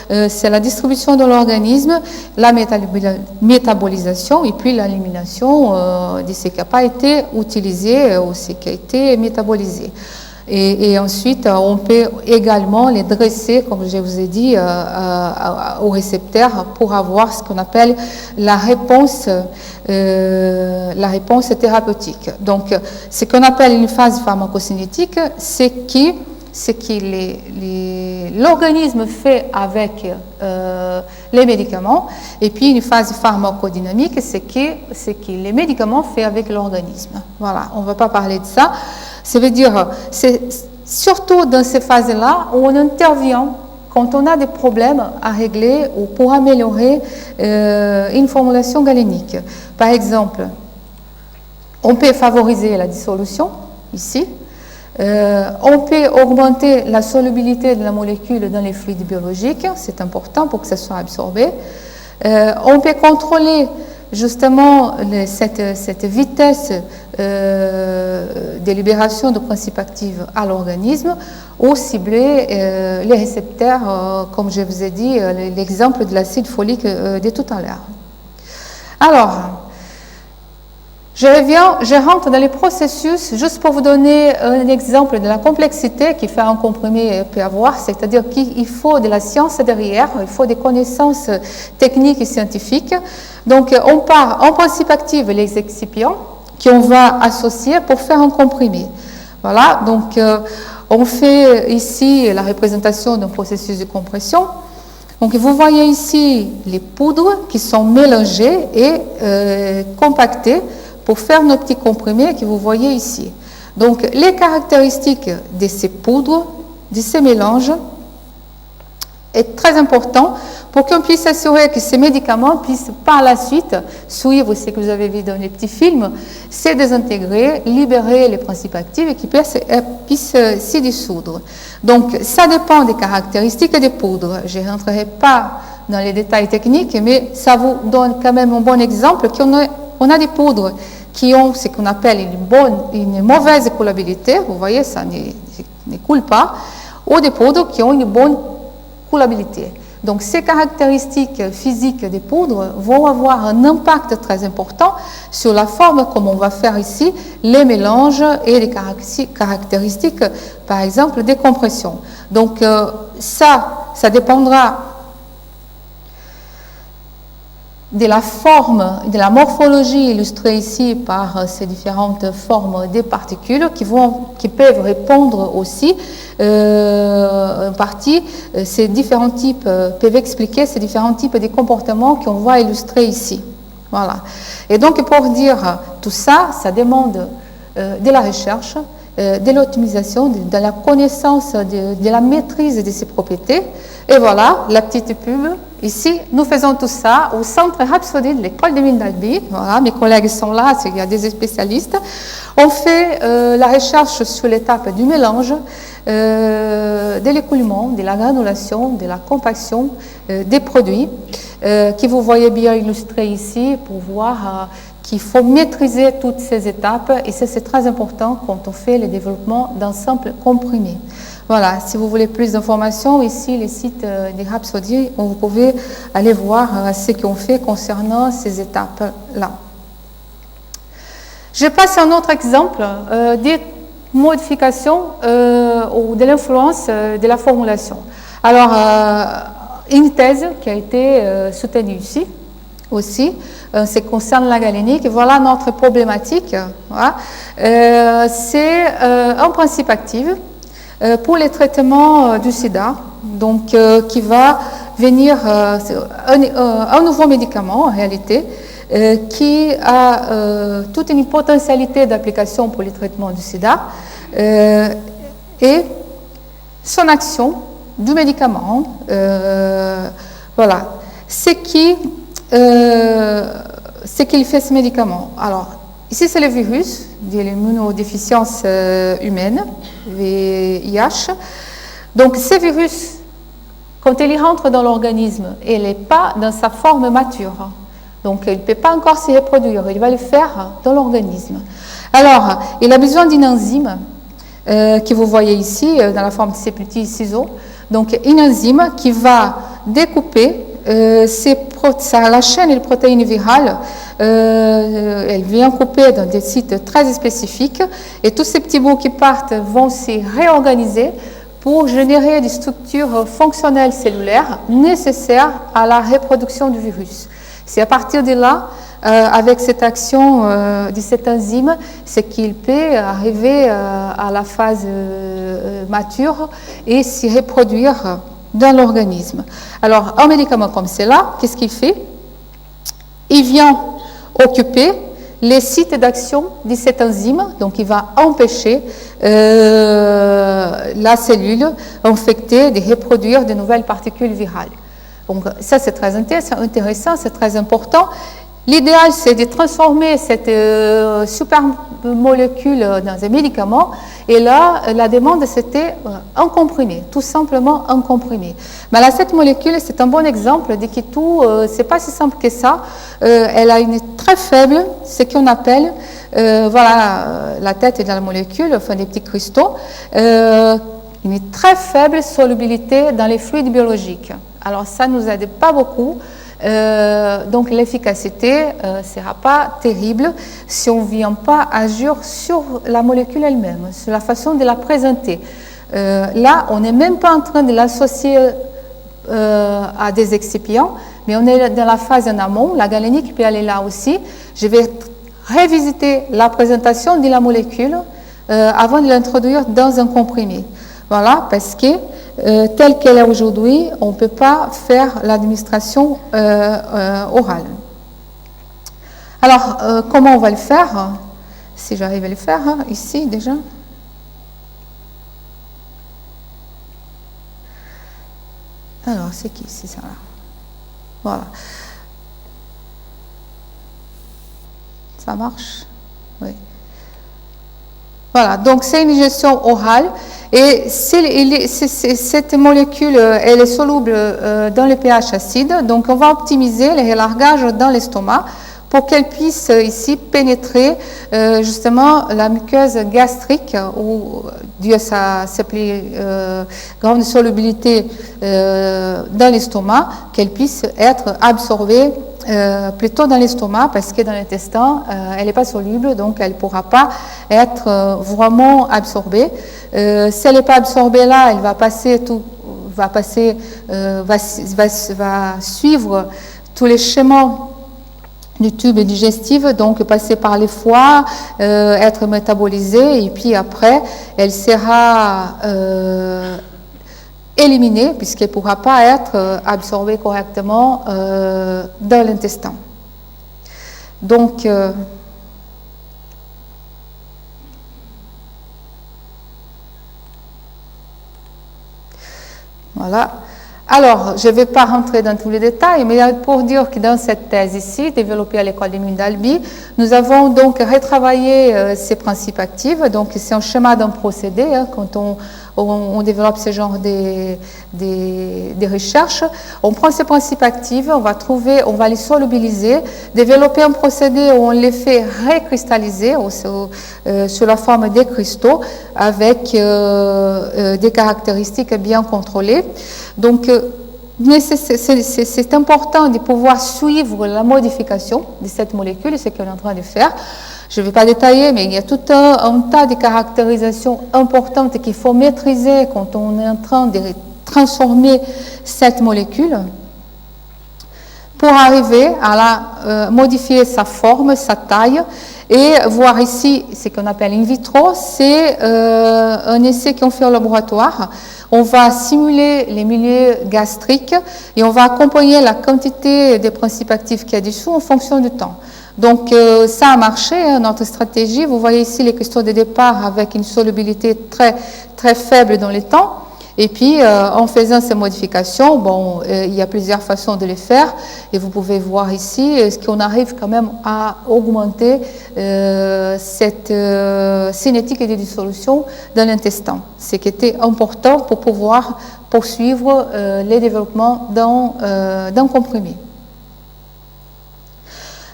c'est la distribution de l'organisme, la métabolisation et puis l'élimination de ce qui n'a pas été utilisé ou ce qui a été métabolisé. Et ensuite, on peut également les dresser, comme je vous ai dit, au récepteur pour avoir ce qu'on appelle la réponse thérapeutique. Donc, ce qu'on appelle une phase pharmacocinétique, c'est que l'organisme fait avec les médicaments, et puis une phase pharmacodynamique, c'est que les médicaments font avec l'organisme. Voilà, on ne va pas parler de ça. Ça veut dire, c'est surtout dans ces phases-là où on intervient quand on a des problèmes à régler ou pour améliorer une formulation galénique. Par exemple, on peut favoriser la dissolution, ici. On peut augmenter la solubilité de la molécule dans les fluides biologiques, c'est important pour que ça soit absorbé. On peut contrôler justement cette vitesse de libération de principes actifs à l'organisme ou cibler les récepteurs, comme je vous ai dit, l'exemple de l'acide folique de tout à l'heure. Alors, je rentre dans les processus juste pour vous donner un exemple de la complexité qu'il fait un comprimé peut avoir, c'est-à-dire qu'il faut de la science derrière, il faut des connaissances techniques et scientifiques. Donc, on part en principe actif les excipients qu'on va associer pour faire un comprimé. Voilà, donc on fait ici la représentation d'un processus de compression. Donc vous voyez ici les poudres qui sont mélangées et compactées pour faire nos petits comprimés que vous voyez ici. Donc les caractéristiques de ces poudres, de ces mélanges, est très important pour qu'on puisse s'assurer que ces médicaments puissent par la suite suivre ce que vous avez vu dans les petits films, se désintégrer, libérer les principes actifs et qu'ils puissent s'y dissoudre. Donc ça dépend des caractéristiques des poudres. Je ne rentrerai pas dans les détails techniques, mais ça vous donne quand même un bon exemple qu'on a des poudres qui ont ce qu'on appelle une mauvaise coulabilité, vous voyez, ça ne coule pas, ou des poudres qui ont une bonne coulabilité. Donc ces caractéristiques physiques des poudres vont avoir un impact très important sur la forme, comme on va faire ici, les mélanges et les caractéristiques, par exemple, des compressions. Donc ça dépendra de la forme, de la morphologie illustrée ici par ces différentes formes des particules qui peuvent répondre aussi en partie, ces différents types peuvent expliquer ces différents types de comportements qu'on voit illustrer ici. Voilà. Et donc pour dire tout ça, ça demande de la recherche, de l'optimisation, de la connaissance, de la maîtrise de ces propriétés. Et voilà, la petite pub. Ici, nous faisons tout ça au centre Rhapsody de l'école des mines d'Albi. Voilà, mes collègues sont là, il y a des spécialistes. On fait la recherche sur l'étape du mélange, de l'écoulement, de la granulation, de la compaction des produits, que vous voyez bien illustrés ici pour voir qu'il faut maîtriser toutes ces étapes. Et ça, c'est très important quand on fait le développement d'un simple comprimé. Voilà, si vous voulez plus d'informations, ici, les sites des Rhapsody, vous pouvez aller voir ce qu'on fait concernant ces étapes-là. Je passe à un autre exemple des modifications ou de l'influence de la formulation. Alors, une thèse qui a été soutenue ici aussi, ce qui concerne la galénique. Voilà notre problématique. Voilà. C'est un principe actif pour les traitements du sida, donc qui va venir un nouveau médicament en réalité qui a toute une potentialité d'application pour les traitements du sida et son action du médicament, voilà, ce qu'il fait ce médicament. Alors ici c'est le virus de l'immunodéficience humaine, VIH. Donc, ce virus, quand il rentre dans l'organisme, il n'est pas dans sa forme mature. Donc, il ne peut pas encore se reproduire. Il va le faire dans l'organisme. Alors, il a besoin d'une enzyme que vous voyez ici, dans la forme de ces petits ciseaux. Donc, une enzyme qui va découper la chaîne de protéines virales. Elle vient couper dans des sites très spécifiques et tous ces petits bouts qui partent vont se réorganiser pour générer des structures fonctionnelles cellulaires nécessaires à la reproduction du virus. C'est à partir de là, avec cette action de cette enzyme, c'est qu'il peut arriver à la phase mature et s'y reproduire dans l'organisme. Alors, un médicament comme celui-là, qu'est-ce qu'il fait? Il vient occuper les sites d'action de cette enzyme, donc il va empêcher la cellule infectée de reproduire de nouvelles particules virales. Donc ça c'est très intéressant, c'est très important. L'idéal c'est de transformer cette super molécule dans un médicament et là la demande c'était un comprimé, tout simplement un comprimé. Mais là cette molécule c'est un bon exemple de que tout, c'est pas si simple que ça. Elle a une très faible, ce qu'on appelle, voilà la tête de la molécule, enfin des petits cristaux, une très faible solubilité dans les fluides biologiques. Alors ça ne nous aide pas beaucoup. Donc l'efficacité ne sera pas terrible si on ne vient pas agir sur la molécule elle-même, sur la façon de la présenter. Là, on n'est même pas en train de l'associer à des excipients, mais on est dans la phase en amont. La galénique peut aller là aussi. Je vais revisiter la présentation de la molécule avant de l'introduire dans un comprimé. Voilà, parce que telle qu'elle est aujourd'hui, on ne peut pas faire l'administration orale. Alors, comment on va le faire? Si j'arrive à le faire, ici déjà. Alors, c'est qui? C'est ça là. Voilà. Ça marche? Oui. Voilà, donc c'est une ingestion orale et cette molécule, elle est soluble dans le pH acide, donc on va optimiser le relargage dans l'estomac pour qu'elle puisse ici pénétrer justement la muqueuse gastrique où, dû à sa grande solubilité dans l'estomac, qu'elle puisse être absorbée plutôt dans l'estomac parce que dans l'intestin, elle n'est pas soluble, donc elle ne pourra pas être vraiment absorbée. Si elle n'est pas absorbée là, elle va va suivre tous les schémas du tube digestif, donc passer par les foies, être métabolisée, et puis après, elle sera éliminée, puisqu'elle ne pourra pas être absorbée correctement dans l'intestin. Donc, voilà. Alors, je ne vais pas rentrer dans tous les détails, mais pour dire que dans cette thèse ici, développée à l'école des mines d'Albi, nous avons donc retravaillé ces principes actifs. Donc, c'est un schéma d'un procédé quand on développe ce genre de recherches. On prend ces principes actifs, on va les solubiliser, développer un procédé où on les fait recristalliser sous la forme des cristaux avec des caractéristiques bien contrôlées. Donc, c'est important de pouvoir suivre la modification de cette molécule, ce qu'on est en train de faire. Je ne vais pas détailler, mais il y a tout un tas de caractérisations importantes qu'il faut maîtriser quand on est en train de transformer cette molécule pour arriver à modifier sa forme, sa taille, et voir ici ce qu'on appelle in vitro, c'est un essai qu'on fait au laboratoire. On va simuler les milieux gastriques et on va accompagner la quantité des principes actifs qu'il y a dessous en fonction du temps. Donc ça a marché, notre stratégie. Vous voyez ici les cristaux de départ avec une solubilité très, très faible dans le temps. Et puis, en faisant ces modifications, bon, il y a plusieurs façons de les faire. Et vous pouvez voir ici qu'on arrive quand même à augmenter cette cinétique de dissolution dans l'intestin. Ce qui était important pour pouvoir poursuivre les développements d'un comprimé.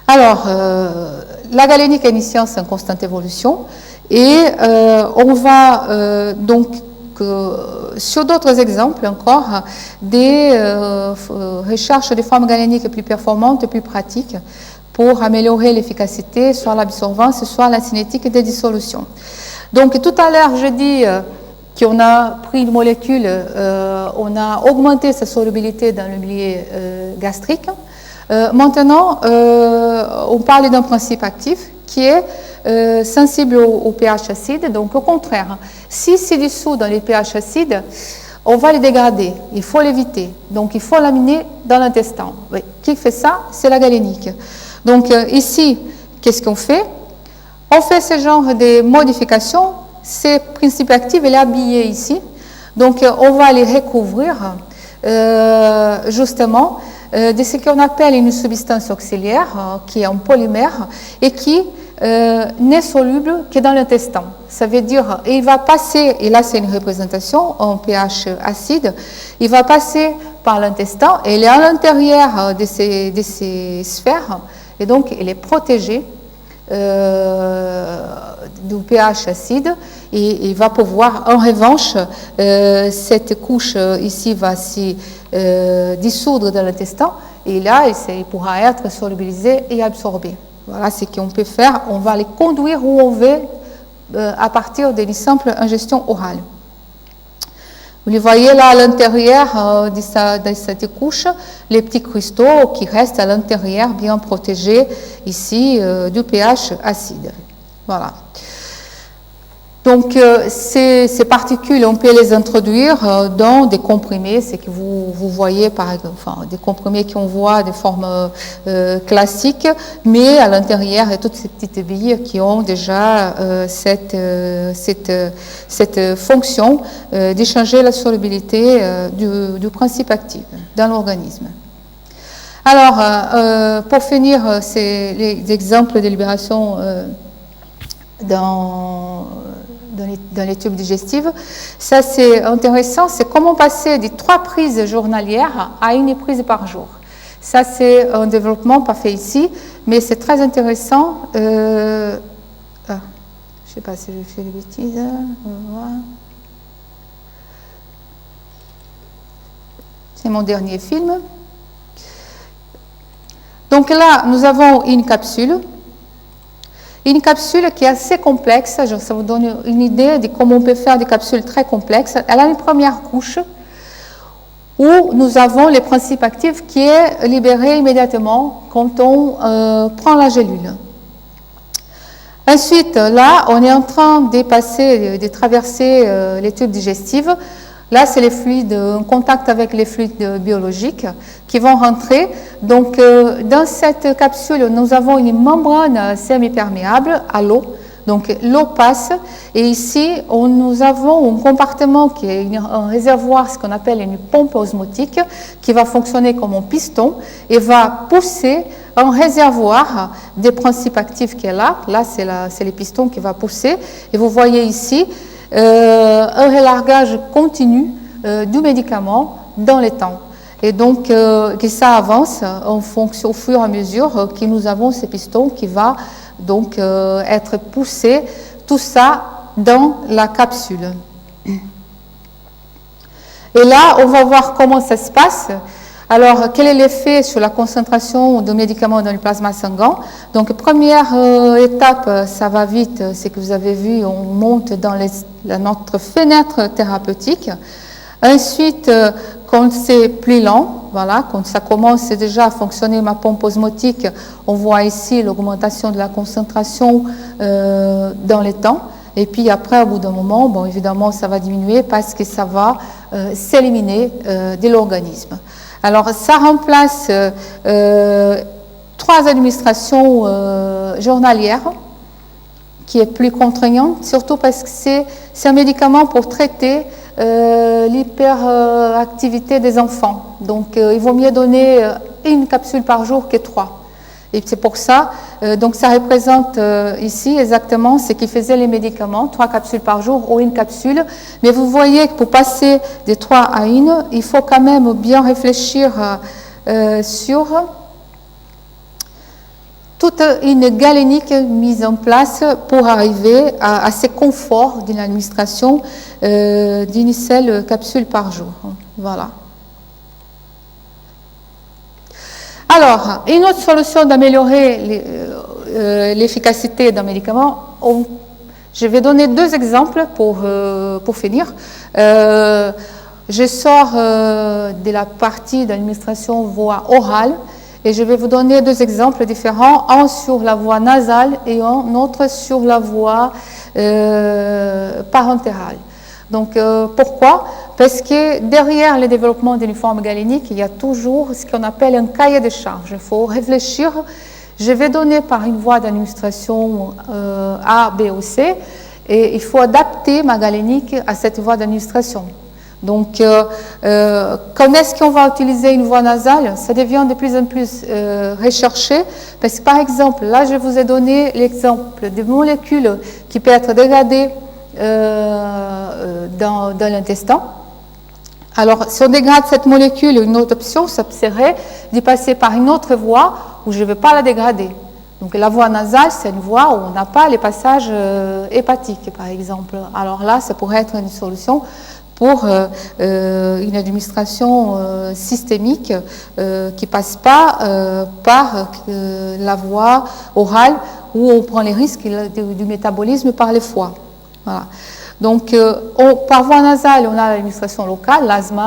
Alors, la galénique est une science en constante évolution. Et on va donc sur d'autres exemples encore, des recherches de formes galéniques plus performantes et plus pratiques pour améliorer l'efficacité, soit l'absorbance, soit la cinétique des dissolutions. Donc tout à l'heure, je dis qu'on a pris une molécule, on a augmenté sa solubilité dans le milieu gastrique. Maintenant, on parle d'un principe actif qui est sensible au pH acide. Donc au contraire, si c'est dissous dans les pH acides, on va les dégrader, il faut l'éviter. Donc il faut l'amener dans l'intestin. Oui. Qui fait ça? C'est la galénique. Donc ici, qu'est-ce qu'on fait? On fait ce genre de modifications. Ces principes actifs, il est habillé ici. Donc on va les recouvrir justement de ce qu'on appelle une substance auxiliaire, qui est un polymère et qui n'est soluble que dans l'intestin. Ça veut dire, il va passer, et là c'est une représentation en pH acide, il va passer par l'intestin et il est à l'intérieur de ces sphères, et donc il est protégé du pH acide, et il va pouvoir, en revanche, cette couche ici va s'y dissoudre dans l'intestin, et là il pourra être solubilisé et absorbé. Voilà ce qu'on peut faire. On va les conduire où on veut à partir d'une simple ingestion orale. Vous voyez là à l'intérieur de cette couche, les petits cristaux qui restent à l'intérieur, bien protégés ici du pH acide. Voilà. Donc ces particules, on peut les introduire dans des comprimés, c'est que vous voyez par exemple, enfin, des comprimés qu'on voit de forme classique, mais à l'intérieur il y a toutes ces petites billes qui ont déjà cette fonction d'échanger la solubilité du principe actif dans l'organisme. Alors, pour finir, c'est les exemples de libération dans les tubes digestifs. Ça, c'est intéressant, c'est comment passer de 3 prises journalières à 1 prise par jour. Ça, c'est un développement pas fait ici, mais c'est très intéressant. Je ne sais pas si je fais des bêtises. C'est mon dernier film. Donc là, nous avons une capsule. Une capsule qui est assez complexe, ça vous donne une idée de comment on peut faire des capsules très complexes. Elle a une première couche où nous avons le principe actif qui est libéré immédiatement quand on prend la gélule. Ensuite, là, on est en train de traverser les tubes digestifs. Là, c'est les fluides en contact avec les fluides biologiques qui vont rentrer. Donc, dans cette capsule, nous avons une membrane semi-perméable à l'eau. Donc, l'eau passe. Et ici, nous avons un compartiment qui est un réservoir, ce qu'on appelle une pompe osmotique, qui va fonctionner comme un piston et va pousser un réservoir des principes actifs qui est là. Là, c'est le piston qui va pousser. Et vous voyez ici, un relargage continu du médicament dans le temps. Et donc, que ça avance en fonction, au fur et à mesure que nous avons ces pistons qui va donc être poussé, tout ça dans la capsule. Et là, on va voir comment ça se passe. Alors, quel est l'effet sur la concentration de médicaments dans le plasma sanguin? Donc, première étape, ça va vite, c'est que vous avez vu, on monte dans notre fenêtre thérapeutique. Ensuite, quand c'est plus lent, voilà, quand ça commence déjà à fonctionner ma pompe osmotique, on voit ici l'augmentation de la concentration dans le temps. Et puis après, au bout d'un moment, bon, évidemment, ça va diminuer parce que ça va s'éliminer de l'organisme. Alors, ça remplace 3 administrations journalières, qui est plus contraignante, surtout parce que c'est un médicament pour traiter l'hyperactivité des enfants. Donc, il vaut mieux donner 1 capsule par jour que 3. Et c'est pour ça, donc ça représente ici exactement ce qui faisait les médicaments, 3 capsules par jour ou 1 capsule. Mais vous voyez que pour passer de 3 à 1, il faut quand même bien réfléchir sur toute une galénique mise en place pour arriver à ce confort d'une administration d'une seule capsule par jour. Voilà. Alors, une autre solution d'améliorer l'efficacité d'un médicament, je vais donner 2 exemples pour finir. Je sors de la partie d'administration voie orale et je vais vous donner 2 exemples différents, un sur la voie nasale et un autre sur la voie parentérale. Donc, pourquoi? Parce que derrière le développement d'une forme galénique, il y a toujours ce qu'on appelle un cahier de charges. Il faut réfléchir. Je vais donner par une voie d'administration A, B ou C, et il faut adapter ma galénique à cette voie d'administration. Donc, quand est-ce qu'on va utiliser une voie nasale? Ça devient de plus en plus recherché, parce que par exemple, là je vous ai donné l'exemple de molécules qui peuvent être dégradées dans l'intestin. Alors, si on dégrade cette molécule, une autre option, ça serait d'y passer par une autre voie où je ne vais pas la dégrader. Donc, la voie nasale, c'est une voie où on n'a pas les passages hépatiques, par exemple. Alors là, ça pourrait être une solution pour une administration systémique qui ne passe pas par la voie orale où on prend les risques du métabolisme par les foies. Voilà. Donc, par voie nasale, on a l'administration locale, l'asthme,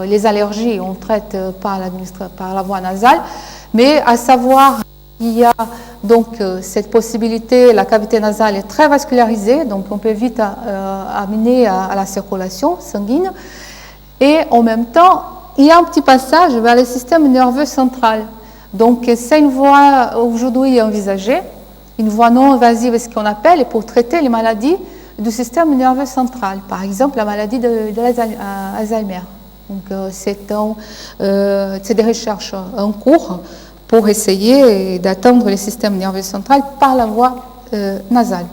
les allergies, on traite par la voie nasale. Mais à savoir, il y a donc cette possibilité, la cavité nasale est très vascularisée, donc on peut vite amener à la circulation sanguine. Et en même temps, il y a un petit passage vers le système nerveux central. Donc, c'est une voie aujourd'hui envisagée, une voie non invasive, ce qu'on appelle, pour traiter les maladies du système nerveux central. Par exemple, la maladie d'Alzheimer. Donc, c'est des recherches en cours pour essayer d'atteindre le système nerveux central par la voie nasale.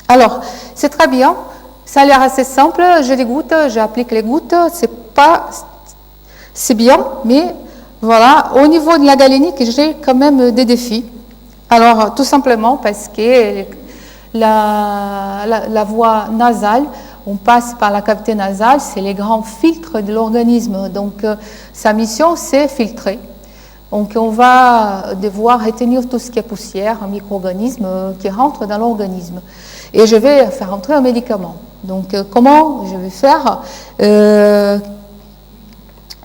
Alors, c'est très bien. Ça a l'air assez simple. J'ai des gouttes, j'applique les gouttes. C'est bien, mais voilà, au niveau de la galénique, j'ai quand même des défis. Alors, tout simplement parce que la voie nasale, on passe par la cavité nasale, c'est les grands filtres de l'organisme. Donc, sa mission, c'est filtrer. Donc, on va devoir retenir tout ce qui est poussière, un micro-organisme qui rentre dans l'organisme. Et je vais faire entrer un médicament. Donc, comment je vais faire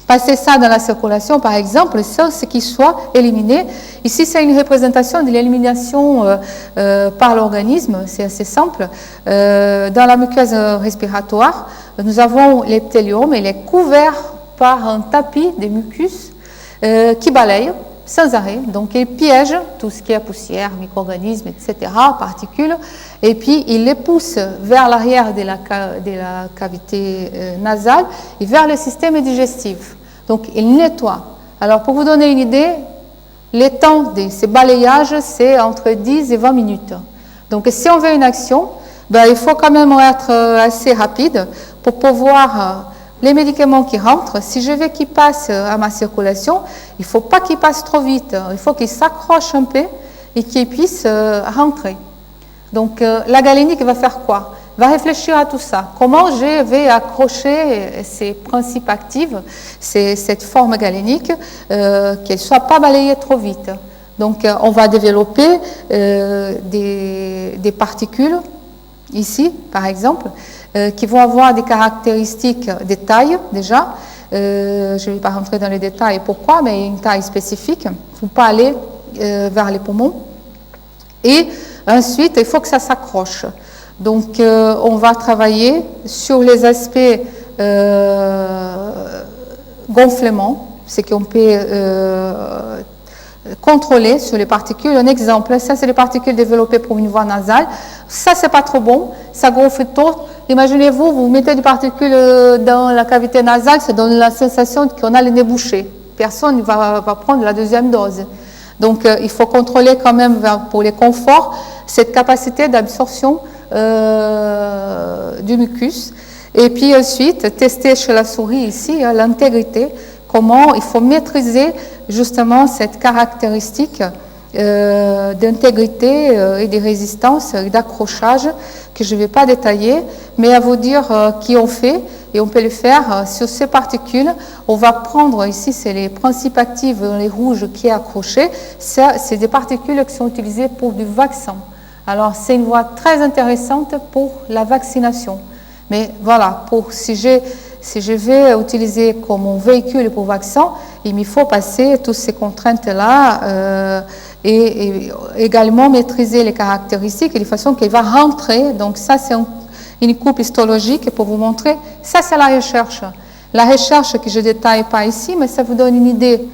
passer ça dans la circulation, par exemple, ce qui soit éliminé. Ici, c'est une représentation de l'élimination par l'organisme, c'est assez simple. Dans la muqueuse respiratoire, nous avons l'épithélium, il est couvert par un tapis de mucus qui balaye sans arrêt. Donc, il piège tout ce qui est poussière, micro-organismes, etc., particules, et puis il les pousse vers l'arrière de la cavité nasale et vers le système digestif. Donc, il nettoie. Alors, pour vous donner une idée, les temps de ces balayages, c'est entre 10 et 20 minutes. Donc, si on veut une action, il faut quand même être assez rapide pour pouvoir... les médicaments qui rentrent, si je veux qu'ils passent à ma circulation, il ne faut pas qu'ils passent trop vite. Il faut qu'ils s'accrochent un peu et qu'ils puissent rentrer. Donc, la galénique va faire quoi? Va réfléchir à tout ça. Comment je vais accrocher ces principes actifs, cette forme galénique, qu'elle ne soit pas balayée trop vite. Donc, on va développer des particules, ici, par exemple, qui vont avoir des caractéristiques de taille, déjà. Je ne vais pas rentrer dans les détails pourquoi, mais une taille spécifique. Il ne faut pas aller vers les poumons. Et ensuite, il faut que ça s'accroche. Donc, on va travailler sur les aspects gonflement, c'est qu'on peut contrôler sur les particules. Un exemple, ça c'est les particules développées pour une voie nasale. Ça, c'est pas trop bon, ça gonfle trop. Imaginez-vous, vous mettez des particules dans la cavité nasale, ça donne la sensation qu'on a le nez bouché. Personne ne va prendre la deuxième dose. Donc, il faut contrôler quand même pour les conforts cette capacité d'absorption du mucus. Et puis ensuite, tester chez la souris ici l'intégrité, comment il faut maîtriser justement cette caractéristique d'intégrité et de résistance et d'accrochage que je ne vais pas détailler, mais à vous dire qui on fait, et on peut le faire sur ces particules. On va prendre ici, c'est les principes actifs, les rouges qui est accroché, c'est des particules qui sont utilisées pour du vaccin. Alors c'est une voie très intéressante pour la vaccination. Mais voilà, si je vais utiliser comme un véhicule pour vaccin, il me faut passer toutes ces contraintes-là et également maîtriser les caractéristiques et de façon qu'elle va rentrer. Donc ça, c'est une coupe histologique pour vous montrer. Ça, c'est la recherche. La recherche que je ne détaille pas ici, mais ça vous donne une idée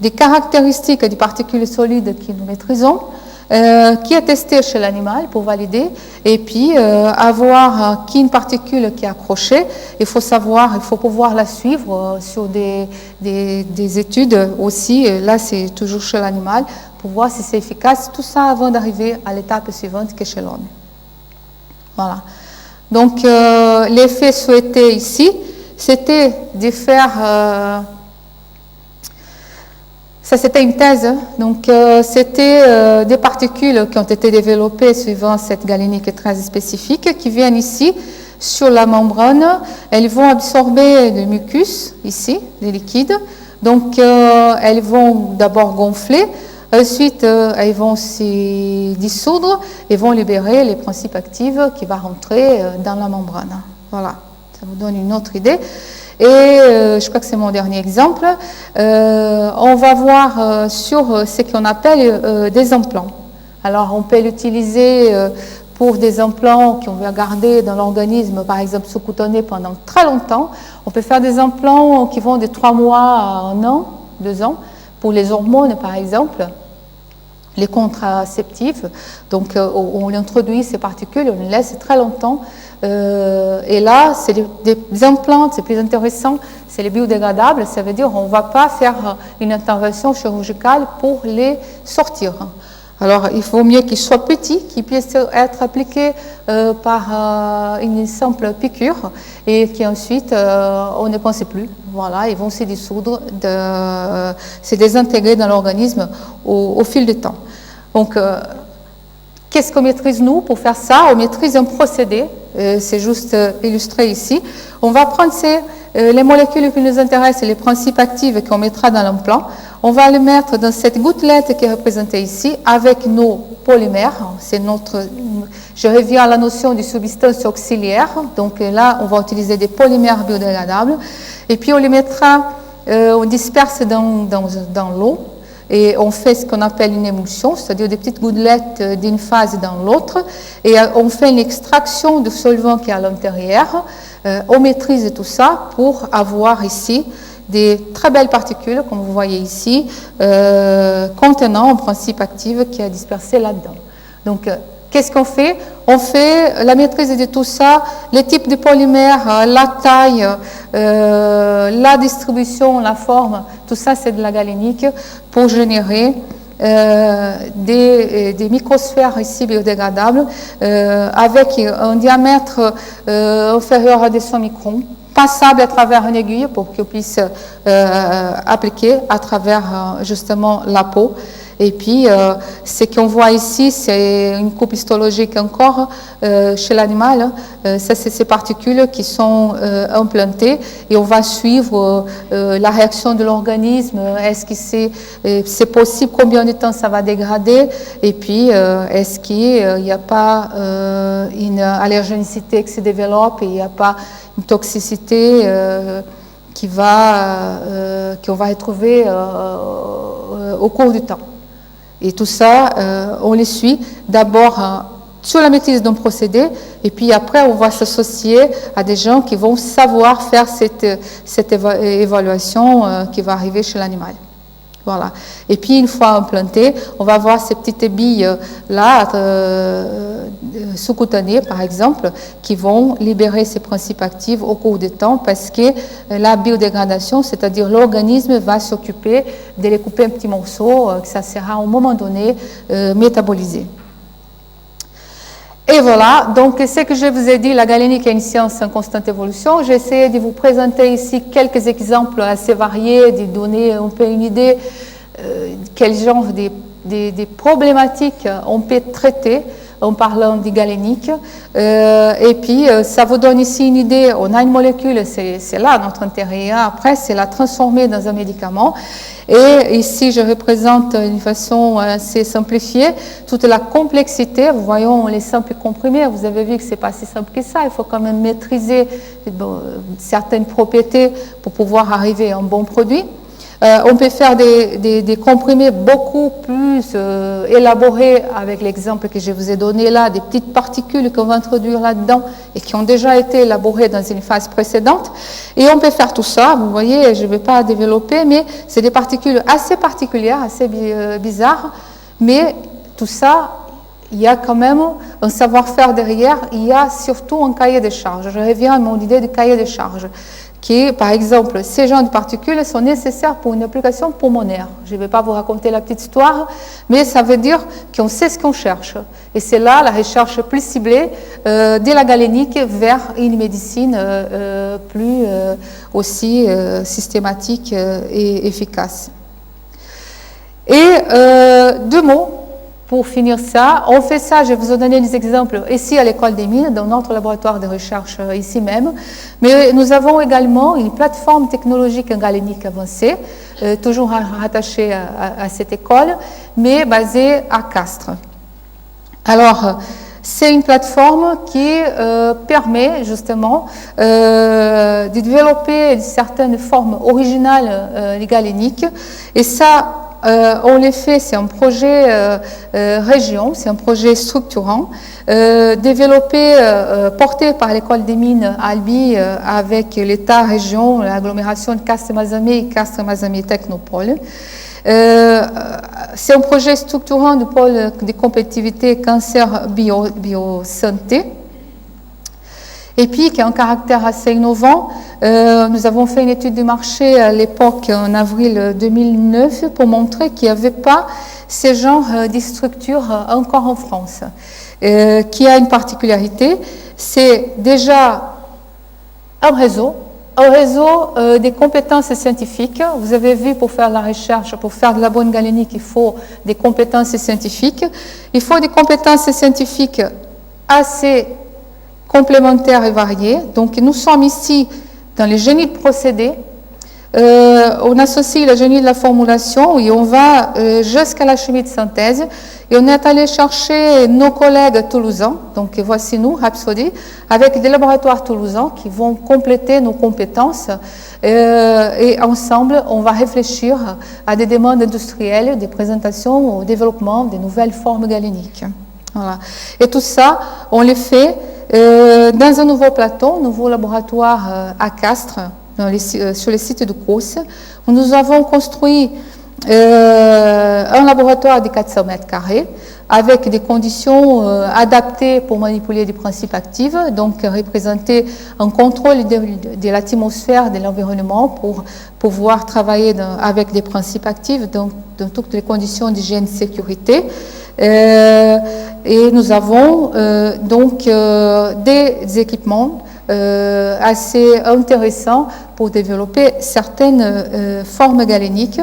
des caractéristiques des particules solides que nous maîtrisons, qui est testé chez l'animal pour valider, et puis avoir qui une particule qui est accrochée. Il faut pouvoir la suivre sur des études aussi. Là, c'est toujours chez l'animal pour voir si c'est efficace. Tout ça avant d'arriver à l'étape suivante qui est chez l'homme. Voilà. Donc, l'effet souhaité ici, c'était de faire... ça, c'était une thèse. Donc, c'était des particules qui ont été développées suivant cette galénique très spécifique qui viennent ici sur la membrane. Elles vont absorber le mucus, ici, les liquides. Donc, elles vont d'abord gonfler. Ensuite, ils vont se dissoudre et vont libérer les principes actifs qui vont rentrer dans la membrane. Voilà, ça vous donne une autre idée. Et je crois que c'est mon dernier exemple. On va voir sur ce qu'on appelle des implants. Alors, on peut l'utiliser pour des implants qu'on veut garder dans l'organisme, par exemple sous-cutané pendant très longtemps. On peut faire des implants qui vont de 3 mois à 1 an, 2 ans, pour les hormones, par exemple, les contraceptifs. Donc, on introduit ces particules, on les laisse très longtemps. Et là, c'est des implants, c'est plus intéressant, c'est les biodégradables. Ça veut dire qu'on ne va pas faire une intervention chirurgicale pour les sortir. Alors, il faut mieux qu'ils soient petits, qu'ils puissent être appliqués par une simple piqûre et qu'ensuite, on ne pense plus. Voilà, ils vont se dissoudre, se désintégrer dans l'organisme au fil du temps. Donc, qu'est-ce qu'on maîtrise, nous, pour faire ça? On maîtrise un procédé, c'est juste illustré ici. On va prendre les molécules qui nous intéressent, les principes actifs qu'on mettra dans l'implant. On va les mettre dans cette gouttelette qui est représentée ici avec nos polymères. Je reviens à la notion de substance auxiliaire. Donc là, on va utiliser des polymères biodégradables. Et puis on les mettra, on disperse dans l'eau. Et on fait ce qu'on appelle une émulsion, c'est-à-dire des petites gouttelettes d'une phase dans l'autre. Et on fait une extraction du solvant qui est à l'intérieur. On maîtrise tout ça pour avoir ici des très belles particules, comme vous voyez ici, contenant un principe actif qui est dispersé là-dedans. Donc, qu'est-ce qu'on fait? On fait la maîtrise de tout ça, les types de polymères, la taille, la distribution, la forme, tout ça c'est de la galénique pour générer des microsphères ici biodégradables avec un diamètre inférieur à 200 microns, passable à travers une aiguille pour qu'on puisse appliquer à travers justement la peau. Et puis, ce qu'on voit ici, c'est une coupe histologique encore chez l'animal. Ça, c'est ces particules qui sont implantées et on va suivre la réaction de l'organisme. Est-ce que c'est possible? Combien de temps ça va dégrader? Et puis, est-ce qu'il n'y a pas une allergénicité qui se développe et il n'y a pas une toxicité qu'on va retrouver au cours du temps? Et tout ça, on les suit d'abord sur la maîtrise d'un procédé, et puis après, on va s'associer à des gens qui vont savoir faire cette évaluation qui va arriver chez l'animal. Voilà. Et puis, une fois implanté, on va avoir ces petites billes-là, sous-cutanées, par exemple, qui vont libérer ces principes actifs au cours du temps parce que la biodégradation, c'est-à-dire l'organisme va s'occuper de les couper en petits morceaux, que ça sera à un moment donné métabolisé. Et voilà, donc ce que je vous ai dit, la galénique est une science en constante évolution. J'ai essayé de vous présenter ici quelques exemples assez variés, de donner un peu une idée quel genre de problématiques on peut traiter en parlant de galénique. Et puis, ça vous donne ici une idée. On a une molécule, c'est là notre intérêt. Après, c'est la transformer dans un médicament. Et ici, je représente d'une façon assez simplifiée toute la complexité. Vous voyez, les simples comprimés. Vous avez vu que c'est pas si simple que ça. Il faut quand même maîtriser certaines propriétés pour pouvoir arriver à un bon produit. On peut faire des comprimés beaucoup plus élaborés avec l'exemple que je vous ai donné là, des petites particules qu'on va introduire là-dedans et qui ont déjà été élaborées dans une phase précédente. Et on peut faire tout ça, vous voyez, je ne vais pas développer, mais c'est des particules assez particulières, assez bizarres, mais tout ça, il y a quand même un savoir-faire derrière, il y a surtout un cahier de charges. Je reviens à mon idée de cahier de charges. Qui, par exemple, ces genres de particules sont nécessaires pour une application pulmonaire. Je ne vais pas vous raconter la petite histoire, mais ça veut dire qu'on sait ce qu'on cherche. Et c'est là la recherche plus ciblée de la galénique vers une médecine plus aussi systématique et efficace. Et 2 mots pour finir ça, on fait ça, je vais vous en donner des exemples ici à l'École des Mines, dans notre laboratoire de recherche ici même, mais nous avons également une plateforme technologique galénique avancée, toujours rattachée à cette école, mais basée à Castres. Alors, c'est une plateforme qui permet justement de développer certaines formes originales galéniques, et ça, on les fait, c'est un projet région, c'est un projet structurant, développé, porté par l'École des Mines à Albi avec l'État-région, l'agglomération de Castres-Mazamet et Castres-Mazamet Technopole. C'est un projet structurant du pôle de compétitivité cancer biosanté. Et puis, qui a un caractère assez innovant, nous avons fait une étude de marché à l'époque, en avril 2009, pour montrer qu'il n'y avait pas ce genre de structure encore en France, qui a une particularité, c'est déjà un réseau des compétences scientifiques. Vous avez vu, pour faire la recherche, pour faire de la bonne galénique, il faut des compétences scientifiques. Il faut des compétences scientifiques assez complémentaires et variées. Donc, nous sommes ici dans les génies de procédés. On associe le génie de la formulation et on va jusqu'à la chimie de synthèse. Et on est allé chercher nos collègues toulousains, donc voici nous, Rhapsody, avec des laboratoires toulousains qui vont compléter nos compétences. Et ensemble, on va réfléchir à des demandes industrielles, des présentations, au développement des nouvelles formes galéniques. Voilà. Et tout ça, on les fait dans un nouveau plateau, un nouveau laboratoire à Castres, sur les sites de Causse, où nous avons construit un laboratoire de 400 mètres carrés avec des conditions adaptées pour manipuler des principes actifs, donc représenter un contrôle de l'atmosphère, de l'environnement pour pouvoir travailler avec des principes actifs, donc dans toutes les conditions d'hygiène et sécurité. Et nous avons donc des équipements assez intéressants pour développer certaines formes galéniques.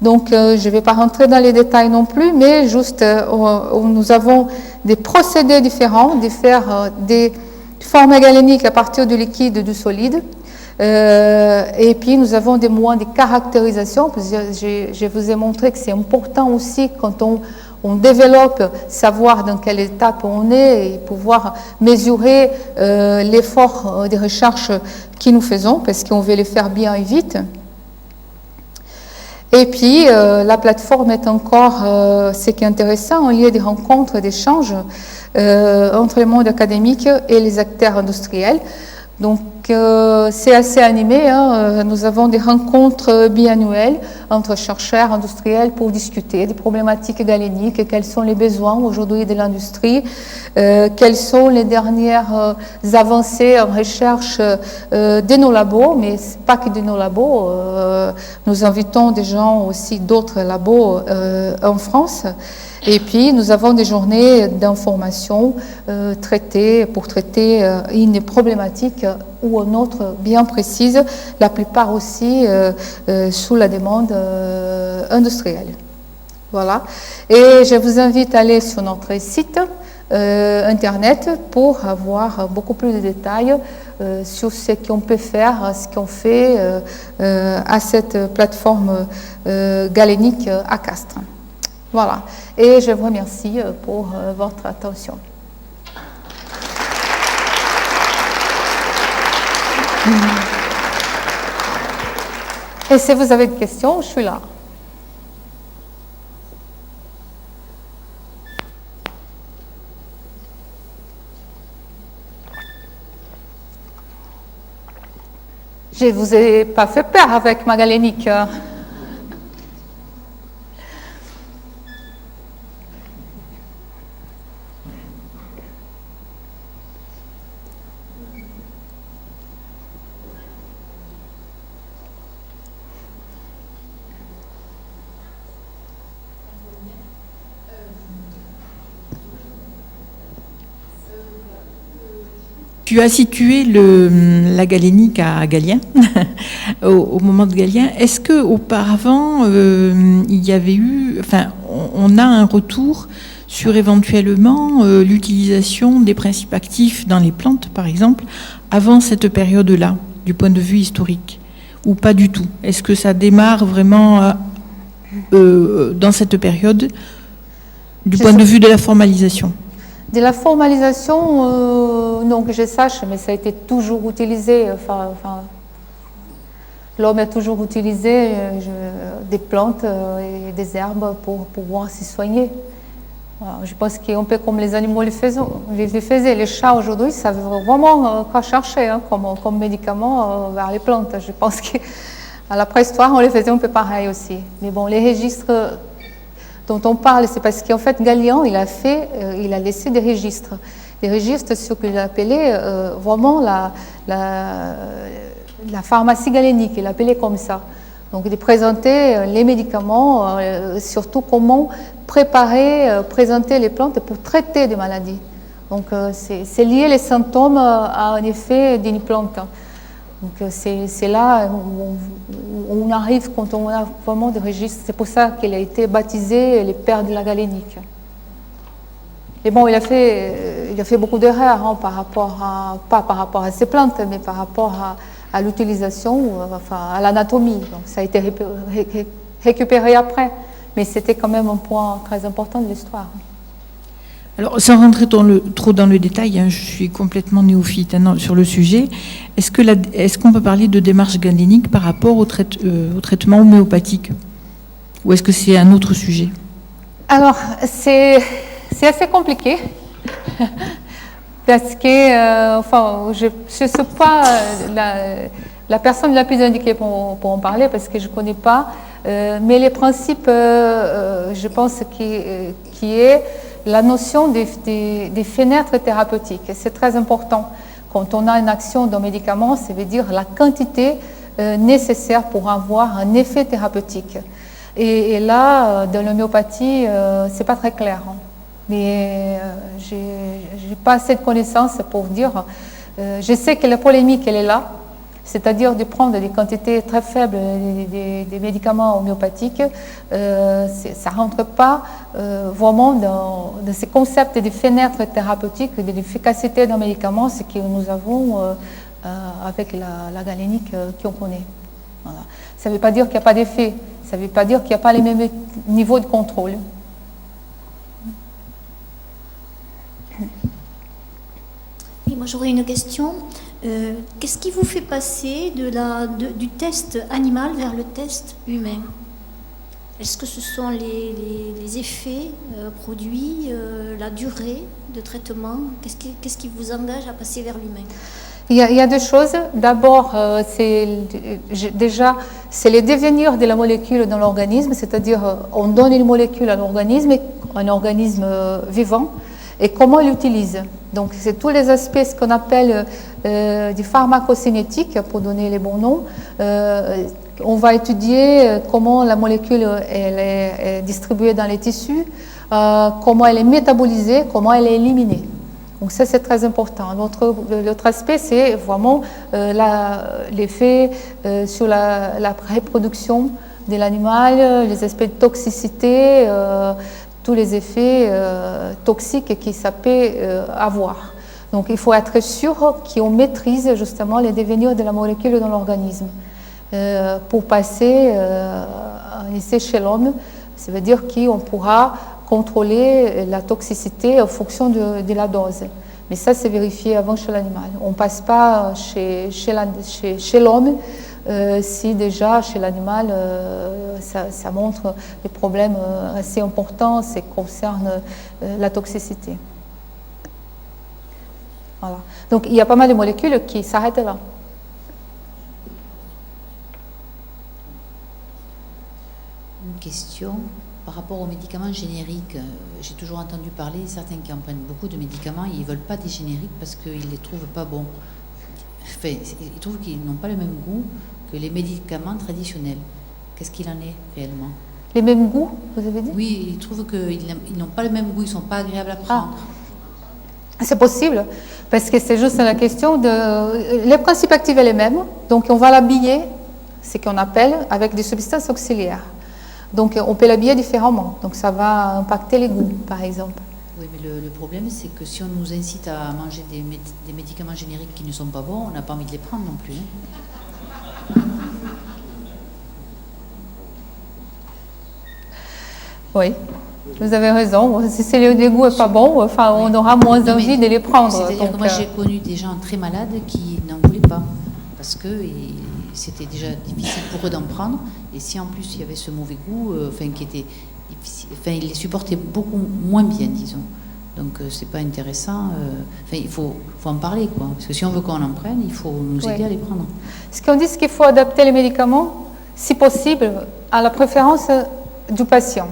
Donc, je ne vais pas rentrer dans les détails non plus, mais juste, nous avons des procédés différents, de faire des formes galéniques à partir du liquide et du solide. Et puis, nous avons des moyens de caractérisation. Je vous ai montré que c'est important aussi quand on développe, savoir dans quelle étape on est et pouvoir mesurer l'effort de recherche que nous faisons, parce qu'on veut les faire bien et vite. Et puis, la plateforme est encore, ce qui est intéressant, un lieu de rencontres, d'échanges entre le monde académique et les acteurs industriels. Donc, c'est assez animé. Nous avons des rencontres biannuelles entre chercheurs industriels pour discuter des problématiques galéniques, quels sont les besoins aujourd'hui de l'industrie, quelles sont les dernières avancées en recherche de nos labos, mais pas que de nos labos. Nous invitons des gens aussi d'autres labos en France. Et puis, nous avons des journées d'information pour traiter une problématique ou une autre bien précise, la plupart aussi sous la demande industrielle. Voilà. Et je vous invite à aller sur notre site Internet pour avoir beaucoup plus de détails sur ce qu'on peut faire, ce qu'on fait à cette plateforme galénique à Castres. Voilà. Et je vous remercie pour votre attention. Et si vous avez des questions, je suis là. Je ne vous ai pas fait peur avec ma galénique. Tu as situé la galénique à Galien, au moment de Galien. Est-ce qu'auparavant, il y avait eu, enfin, on a un retour sur éventuellement l'utilisation des principes actifs dans les plantes, par exemple, avant cette période-là, du point de vue historique, ou pas du tout? Est-ce que ça démarre vraiment dans cette période, du point de vue de la formalisation? De la formalisation, non que je sache, mais ça a été toujours utilisé. L'homme a toujours utilisé des plantes et des herbes pour pouvoir s'y soigner. Voilà, je pense qu'un peu comme les animaux les faisaient. Les chats aujourd'hui savent vraiment quoi chercher comme médicament vers les plantes. Je pense qu'à la préhistoire, on les faisait un peu pareil aussi. Mais bon, les registres dont on parle, c'est parce qu'en fait, Galien, il a laissé des registres sur ce qu'il appelait vraiment la pharmacie galénique, il l'appelait comme ça. Donc, il présentait les médicaments, surtout comment présenter les plantes pour traiter des maladies. Donc, c'est lié les symptômes à un effet d'une plante. Donc, c'est là où on arrive quand on a vraiment des registres. C'est pour ça qu'il a été baptisé les pères de la galénique. Et bon, il a fait beaucoup d'erreurs pas par rapport à ces plantes, mais par rapport à l'utilisation, à l'anatomie. Donc, ça a été récupéré après. Mais c'était quand même un point très important de l'histoire. Alors, sans rentrer trop dans le détail, je suis complètement néophyte sur le sujet. Est-ce qu'on peut parler de démarche galénique par rapport au traitement homéopathique? Ou est-ce que c'est un autre sujet? Alors, c'est assez compliqué. Parce que, je ne suis pas la personne la plus indiquée pour en parler, parce que je ne connais pas. Mais les principes, je pense, qui est la notion des fenêtres thérapeutiques. C'est très important. Quand on a une action d'un médicament, ça veut dire la quantité nécessaire pour avoir un effet thérapeutique. Et là, dans l'homéopathie, c'est pas très clair. Mais j'ai pas assez de connaissances pour dire. Je sais que la polémique, elle est là. C'est-à-dire de prendre des quantités très faibles des médicaments homéopathiques, ça ne rentre pas vraiment dans ces concepts de fenêtres thérapeutiques, de l'efficacité d'un médicament, ce que nous avons avec la galénique qu'on connaît. Voilà. Ça ne veut pas dire qu'il n'y a pas d'effet, ça ne veut pas dire qu'il n'y a pas les mêmes niveaux de contrôle. Oui, moi j'aurais une question. Qu'est-ce qui vous fait passer du test animal vers le test humain? Est-ce que ce sont les effets produits, la durée de traitement? Qu'est-ce qui vous engage à passer vers l'humain? Il y a deux choses. D'abord, c'est les devenirs de la molécule dans l'organisme, c'est-à-dire on donne une molécule à l'organisme, un organisme vivant, et comment il l'utilise. Donc, c'est tous les aspects, ce qu'on appelle du pharmacocinétique, pour donner les bons noms. On va étudier comment la molécule elle est distribuée dans les tissus, comment elle est métabolisée, comment elle est éliminée. Donc, ça, c'est très important. L'autre aspect, c'est vraiment l'effet sur la reproduction de l'animal, les aspects de toxicité, tous les effets toxiques qui ça peut avoir. Donc, il faut être sûr qu'on maîtrise justement les devenirs de la molécule dans l'organisme. Pour passer un essai chez l'homme, ça veut dire qu'on pourra contrôler la toxicité en fonction de la dose. Mais ça, c'est vérifié avant chez l'animal. On ne passe pas chez l'homme si déjà chez l'animal ça montre des problèmes assez importants, ça concerne la toxicité. Voilà. Donc il y a pas mal de molécules qui s'arrêtent là. Une question par rapport aux médicaments génériques. J'ai toujours entendu parler, certains qui en prennent beaucoup de médicaments, ils ne veulent pas des génériques parce qu'ils ne les trouvent pas bons. Enfin, ils trouvent qu'ils n'ont pas le même goût que les médicaments traditionnels. Qu'est-ce qu'il en est réellement? Les mêmes goûts, vous avez dit? Oui, ils trouvent qu'ils n'ont pas le même goût, ils ne sont pas agréables à prendre. C'est possible, parce que c'est juste la question de... Les principes actifs sont les mêmes, donc on va l'habiller, ce qu'on appelle, avec des substances auxiliaires. Donc on peut l'habiller différemment. Donc ça va impacter les goûts, par exemple. Oui, mais le problème, c'est que si on nous incite à manger des médicaments génériques qui ne sont pas bons, on n'a pas envie de les prendre non plus. Hein. Oui, vous avez raison. Si le goût n'est pas bon, enfin, on aura moins envie de les prendre. C'est-à-dire que moi, j'ai connu des gens très malades qui n'en voulaient pas. Parce que c'était déjà difficile pour eux d'en prendre. Et si en plus il y avait ce mauvais goût, qui était difficile, ils les supportaient beaucoup moins bien, disons. Donc c'est pas intéressant. Il faut en parler, quoi. Parce que si on veut qu'on en prenne, il faut nous aider à les prendre. Ce qu'on dit, c'est qu'il faut adapter les médicaments, si possible, à la préférence du patient.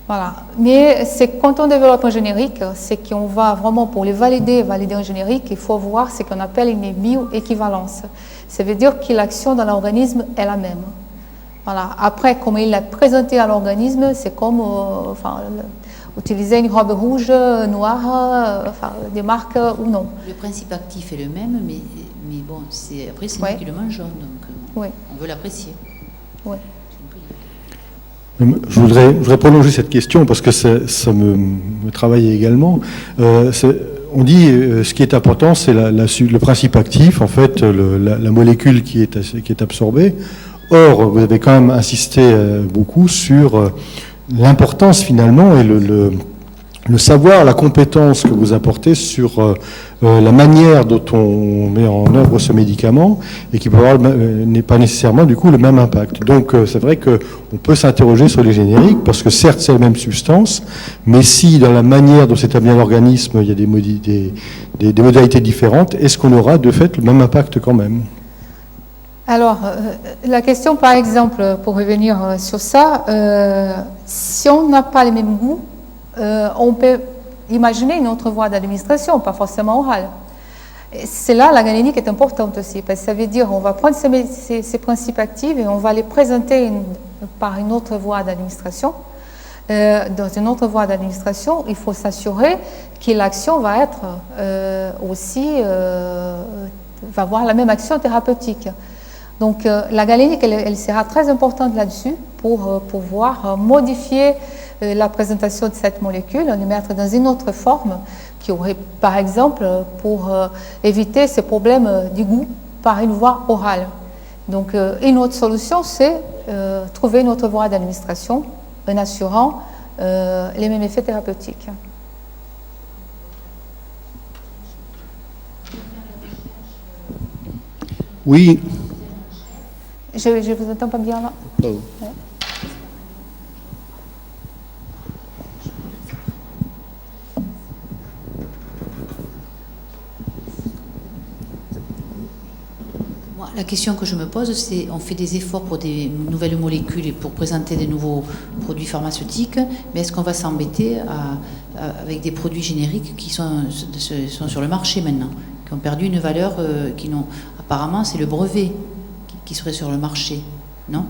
Voilà. Mais c'est quand on développe un générique, c'est qu'on va vraiment, pour les valider un générique, il faut voir ce qu'on appelle une bioéquivalence. Ça veut dire que l'action dans l'organisme est la même. Voilà. Après, comme il l'a présenté à l'organisme, c'est comme utiliser une robe rouge, noire, des marques ou non. Le principe actif est le même, mais bon, après c'est nous qui le mangeons, donc on veut l'apprécier. Oui. Je voudrais prolonger cette question parce que ça me travaille également. On dit ce qui est important, c'est le principe actif, en fait, la molécule qui est absorbée. Or, vous avez quand même insisté beaucoup sur l'importance finalement et le savoir, la compétence que vous apportez sur la manière dont on met en œuvre ce médicament et qui n'est pas nécessairement du coup le même impact. Donc c'est vrai qu'on peut s'interroger sur les génériques parce que certes c'est la même substance, mais si dans la manière dont s'établit l'organisme il y a des modalités différentes, est-ce qu'on aura de fait le même impact quand même ? Alors, la question par exemple, pour revenir sur ça, si on n'a pas les mêmes goûts, on peut imaginer une autre voie d'administration, pas forcément orale. C'est là la galénique est importante aussi, parce que ça veut dire qu'on va prendre ces principes actifs et on va les présenter par une autre voie d'administration. Dans une autre voie d'administration, il faut s'assurer que l'action va être va avoir la même action thérapeutique. Donc la galénique, elle sera très importante là-dessus pour pouvoir modifier la présentation de cette molécule, les mettre dans une autre forme qui aurait, par exemple, pour éviter ces problèmes du goût par une voie orale. Donc une autre solution, c'est trouver une autre voie d'administration en assurant les mêmes effets thérapeutiques. Oui. Je ne vous entends pas bien là. Oh. Ouais. La question que je me pose, c'est on fait des efforts pour des nouvelles molécules et pour présenter des nouveaux produits pharmaceutiques, mais est-ce qu'on va s'embêter avec des produits génériques qui sont sur le marché maintenant, qui ont perdu une valeur, apparemment c'est le brevet qui serait sur le marché, non?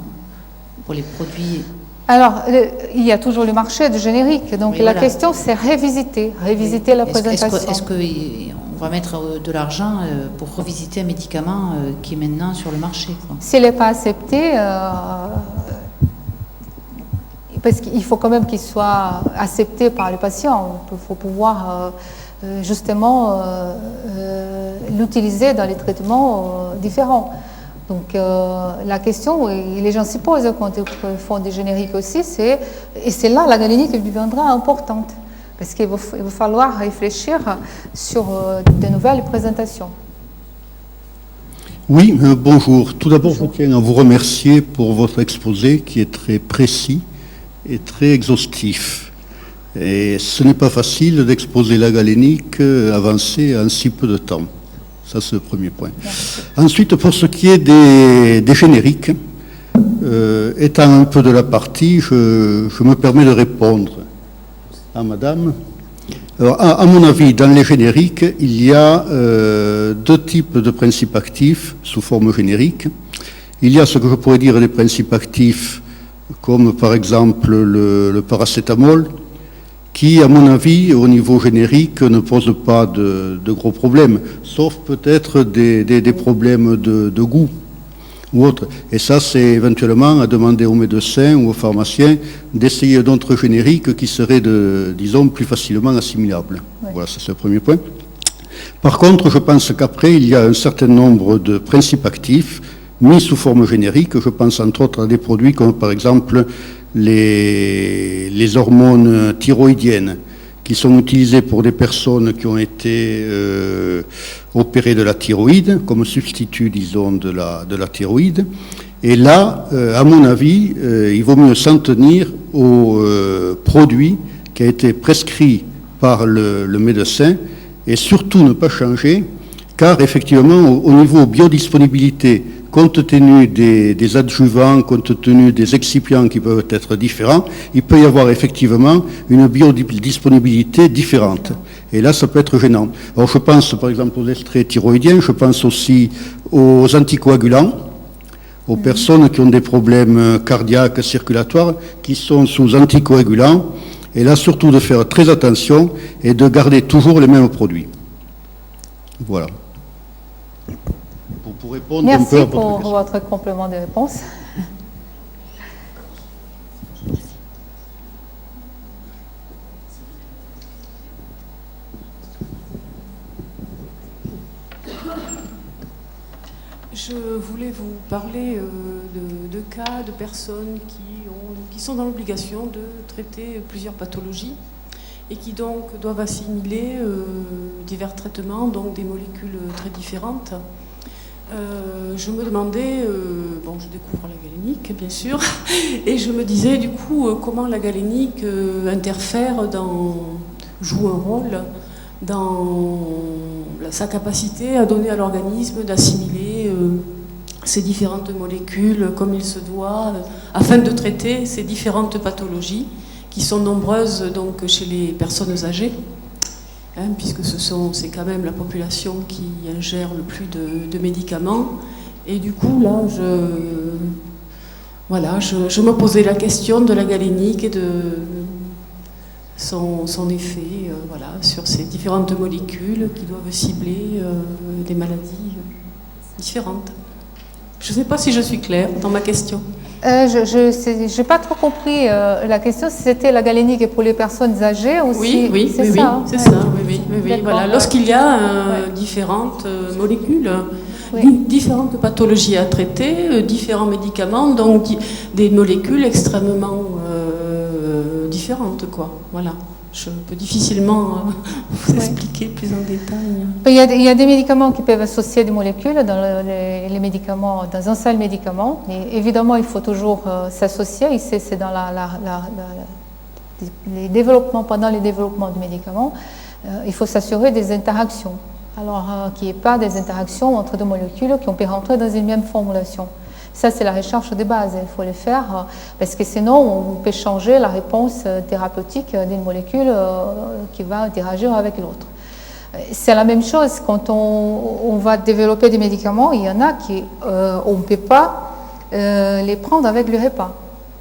Pour les produits... Alors, il y a toujours le marché du générique, donc la question c'est révisiter la présentation. Est-ce qu'on va mettre de l'argent pour revisiter un médicament qui est maintenant sur le marché, quoi? S'il n'est pas accepté, parce qu'il faut quand même qu'il soit accepté par le patient, il faut pouvoir justement l'utiliser dans les traitements différents. Donc la question, et les gens s'y posent quand ils font des génériques aussi, et c'est là la galénique qui deviendra importante, parce qu'il va falloir réfléchir sur de nouvelles présentations. Oui, bonjour. Tout d'abord, je tiens à vous remercier pour votre exposé qui est très précis et très exhaustif. Et ce n'est pas facile d'exposer la galénique avancée en si peu de temps. Ça, c'est le premier point. Merci. Ensuite, pour ce qui est des génériques, étant un peu de la partie, je me permets de répondre à madame. Alors, à mon avis, dans les génériques, il y a deux types de principes actifs sous forme générique. Il y a ce que je pourrais dire des principes actifs, comme par exemple le paracétamol, qui, à mon avis, au niveau générique, ne pose pas de gros problèmes, sauf peut-être des problèmes de goût. ou autre. Et ça, c'est éventuellement à demander aux médecins ou aux pharmaciens d'essayer d'autres génériques qui seraient, disons, plus facilement assimilables. Oui. Voilà, ça c'est le premier point. Par contre, je pense qu'après, il y a un certain nombre de principes actifs mis sous forme générique. Je pense entre autres à des produits comme par exemple les hormones thyroïdiennes qui sont utilisées pour des personnes qui ont été opérées de la thyroïde, comme substitut, disons, de la thyroïde. Et là, à mon avis, il vaut mieux s'en tenir au produit qui a été prescrit par le médecin et surtout ne pas changer, car effectivement, au niveau biodisponibilité, compte tenu des adjuvants, compte tenu des excipients qui peuvent être différents, il peut y avoir effectivement une biodisponibilité différente. Et là, ça peut être gênant. Alors, je pense par exemple aux extraits thyroïdiens, je pense aussi aux anticoagulants, aux personnes qui ont des problèmes cardiaques, circulatoires, qui sont sous anticoagulants. Et là, surtout de faire très attention et de garder toujours les mêmes produits. Voilà. Pour répondre un peu Merci à votre pour question. votre complément de réponse. Je voulais vous parler de cas de personnes qui sont dans l'obligation de traiter plusieurs pathologies et qui donc doivent assimiler divers traitements, donc des molécules très différentes. Je me demandais, bon, je découvre la galénique bien sûr, et je me disais du coup comment la galénique joue un rôle dans sa capacité à donner à l'organisme d'assimiler ces différentes molécules comme il se doit, afin de traiter ces différentes pathologies qui sont nombreuses donc chez les personnes âgées, puisque c'est quand même la population qui ingère le plus de médicaments. Et du coup, là, je me posais la question de la galénique et de son effet sur ces différentes molécules qui doivent cibler des maladies différentes. Je ne sais pas si je suis claire dans ma question. Je n'ai pas trop compris la question, si c'était la galénique pour les personnes âgées aussi. Oui, c'est ça, hein? c'est ça, oui. D'accord. Voilà. Lorsqu'il y a différentes molécules, différentes pathologies à traiter, différents médicaments, donc des molécules extrêmement différentes, quoi. Voilà. Je peux difficilement vous expliquer plus en détail. Il y a des médicaments qui peuvent associer des molécules dans les médicaments, dans un seul médicament. Mais évidemment, il faut toujours s'associer. Ici, c'est dans les développements, pendant les développements du médicament, il faut s'assurer des interactions. Alors, qu'il n'y ait pas des interactions entre deux molécules qui ont pu rentrer dans une même formulation. Ça, c'est la recherche de base. Il faut le faire parce que sinon, on peut changer la réponse thérapeutique d'une molécule qui va interagir avec l'autre. C'est la même chose quand on va développer des médicaments. Il y en a qui, on ne peut pas les prendre avec le repas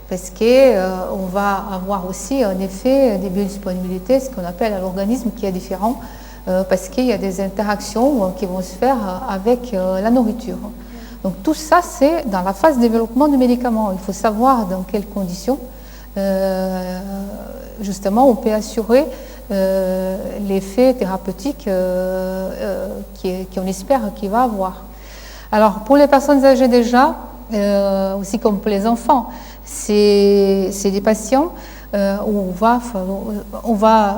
parce qu'on va avoir aussi un effet de biodisponibilité, ce qu'on appelle à l'organisme qui est différent parce qu'il y a des interactions qui vont se faire avec la nourriture. Donc tout ça, c'est dans la phase de développement du médicament. Il faut savoir dans quelles conditions, justement, on peut assurer l'effet thérapeutique qu'on espère qu'il va avoir. Alors, pour les personnes âgées déjà, aussi comme pour les enfants, c'est des patients où on va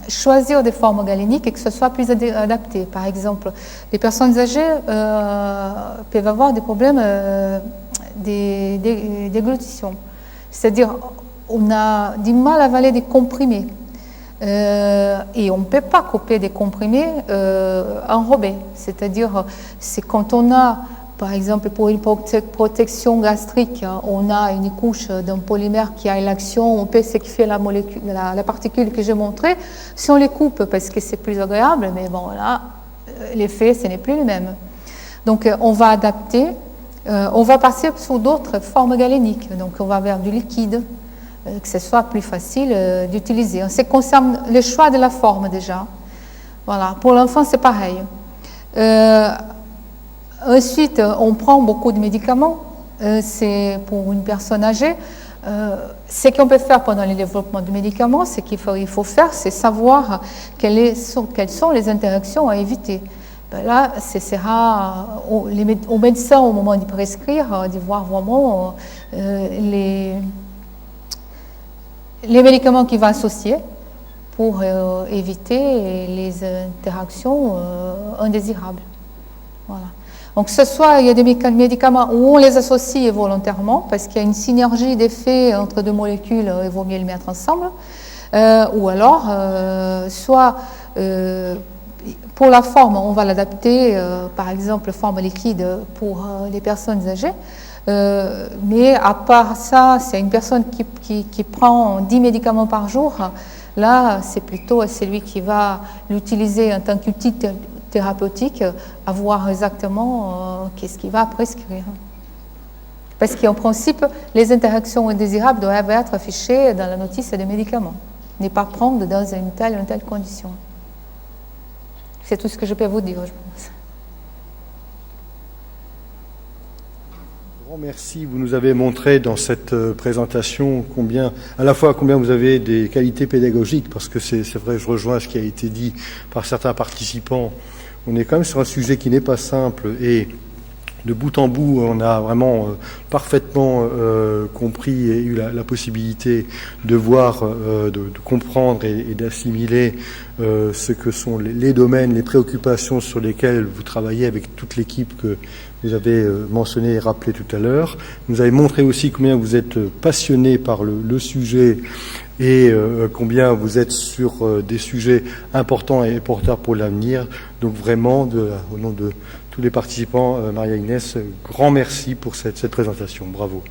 choisir des formes galéniques et que ce soit plus adapté. Par exemple, les personnes âgées peuvent avoir des problèmes déglutition. C'est-à-dire, on a du mal à avaler des comprimés. Et on ne peut pas couper des comprimés enrobés. C'est-à-dire, c'est quand on a, par exemple, pour une protection gastrique, on a une couche d'un polymère qui a l'action, on peut séquer la molécule, la particule que j'ai montrée. Si on les coupe, parce que c'est plus agréable, mais bon, là, l'effet, ce n'est plus le même. Donc, on va adapter, on va passer sur d'autres formes galéniques. Donc, on va vers du liquide, que ce soit plus facile d'utiliser. En ce qui concerne le choix de la forme déjà. Voilà. Pour l'enfant, c'est pareil. Ensuite, on prend beaucoup de médicaments. C'est pour une personne âgée. Ce qu'on peut faire pendant le développement de médicaments, ce qu'il faut faire, c'est savoir quelles sont les interactions à éviter. Ben là, ce sera aux médecins, au moment de prescrire, de voir vraiment les médicaments qu'il va associer pour éviter les interactions indésirables. Voilà. Donc, ce soit il y a des médicaments où on les associe volontairement parce qu'il y a une synergie d'effets entre deux molécules, il vaut mieux les mettre ensemble, ou alors, soit pour la forme, on va l'adapter, par exemple, forme liquide pour les personnes âgées. Mais à part ça, c'est une personne qui prend 10 médicaments par jour. Là, c'est plutôt celui qui va l'utiliser en tant qu'outil thérapeutique à voir exactement qu'est-ce qu'il va prescrire. Parce qu'en principe, les interactions indésirables doivent être affichées dans la notice des médicaments. Ne pas prendre dans une telle condition. C'est tout ce que je peux vous dire, je pense. Merci. Vous nous avez montré dans cette présentation à la fois combien vous avez des qualités pédagogiques, parce que c'est vrai, je rejoins ce qui a été dit par certains participants. On est quand même sur un sujet qui n'est pas simple et de bout en bout, on a vraiment parfaitement compris et eu la possibilité de voir, de comprendre et d'assimiler ce que sont les domaines, les préoccupations sur lesquelles vous travaillez avec toute l'équipe que vous avez mentionné et rappelé tout à l'heure. Vous avez montré aussi combien vous êtes passionné par le sujet et combien vous êtes sur des sujets importants et porteurs pour l'avenir. Donc vraiment, au nom de tous les participants, Maria-Inès, grand merci pour cette présentation. Bravo.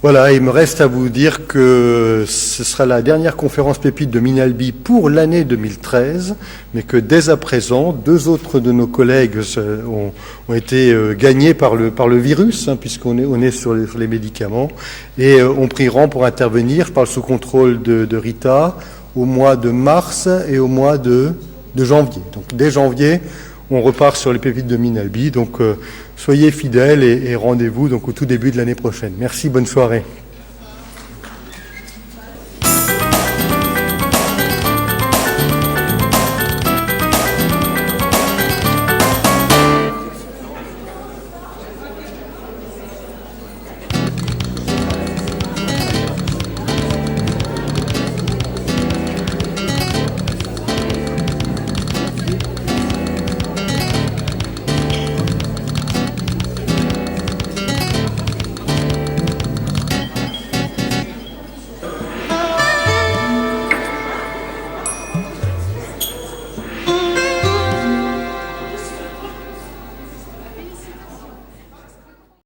Voilà, il me reste à vous dire que ce sera la dernière conférence pépite de Minalbi pour l'année 2013, mais que dès à présent, 2 autres de nos collègues ont été gagnés par le virus, puisqu'on est sur les médicaments, et ont pris rang pour intervenir. Je parle sous contrôle de Rita, au mois de mars et au mois de janvier. Donc dès janvier, on repart sur les pépites de Minalbi. Donc soyez fidèles et rendez-vous donc au tout début de l'année prochaine. Merci, bonne soirée.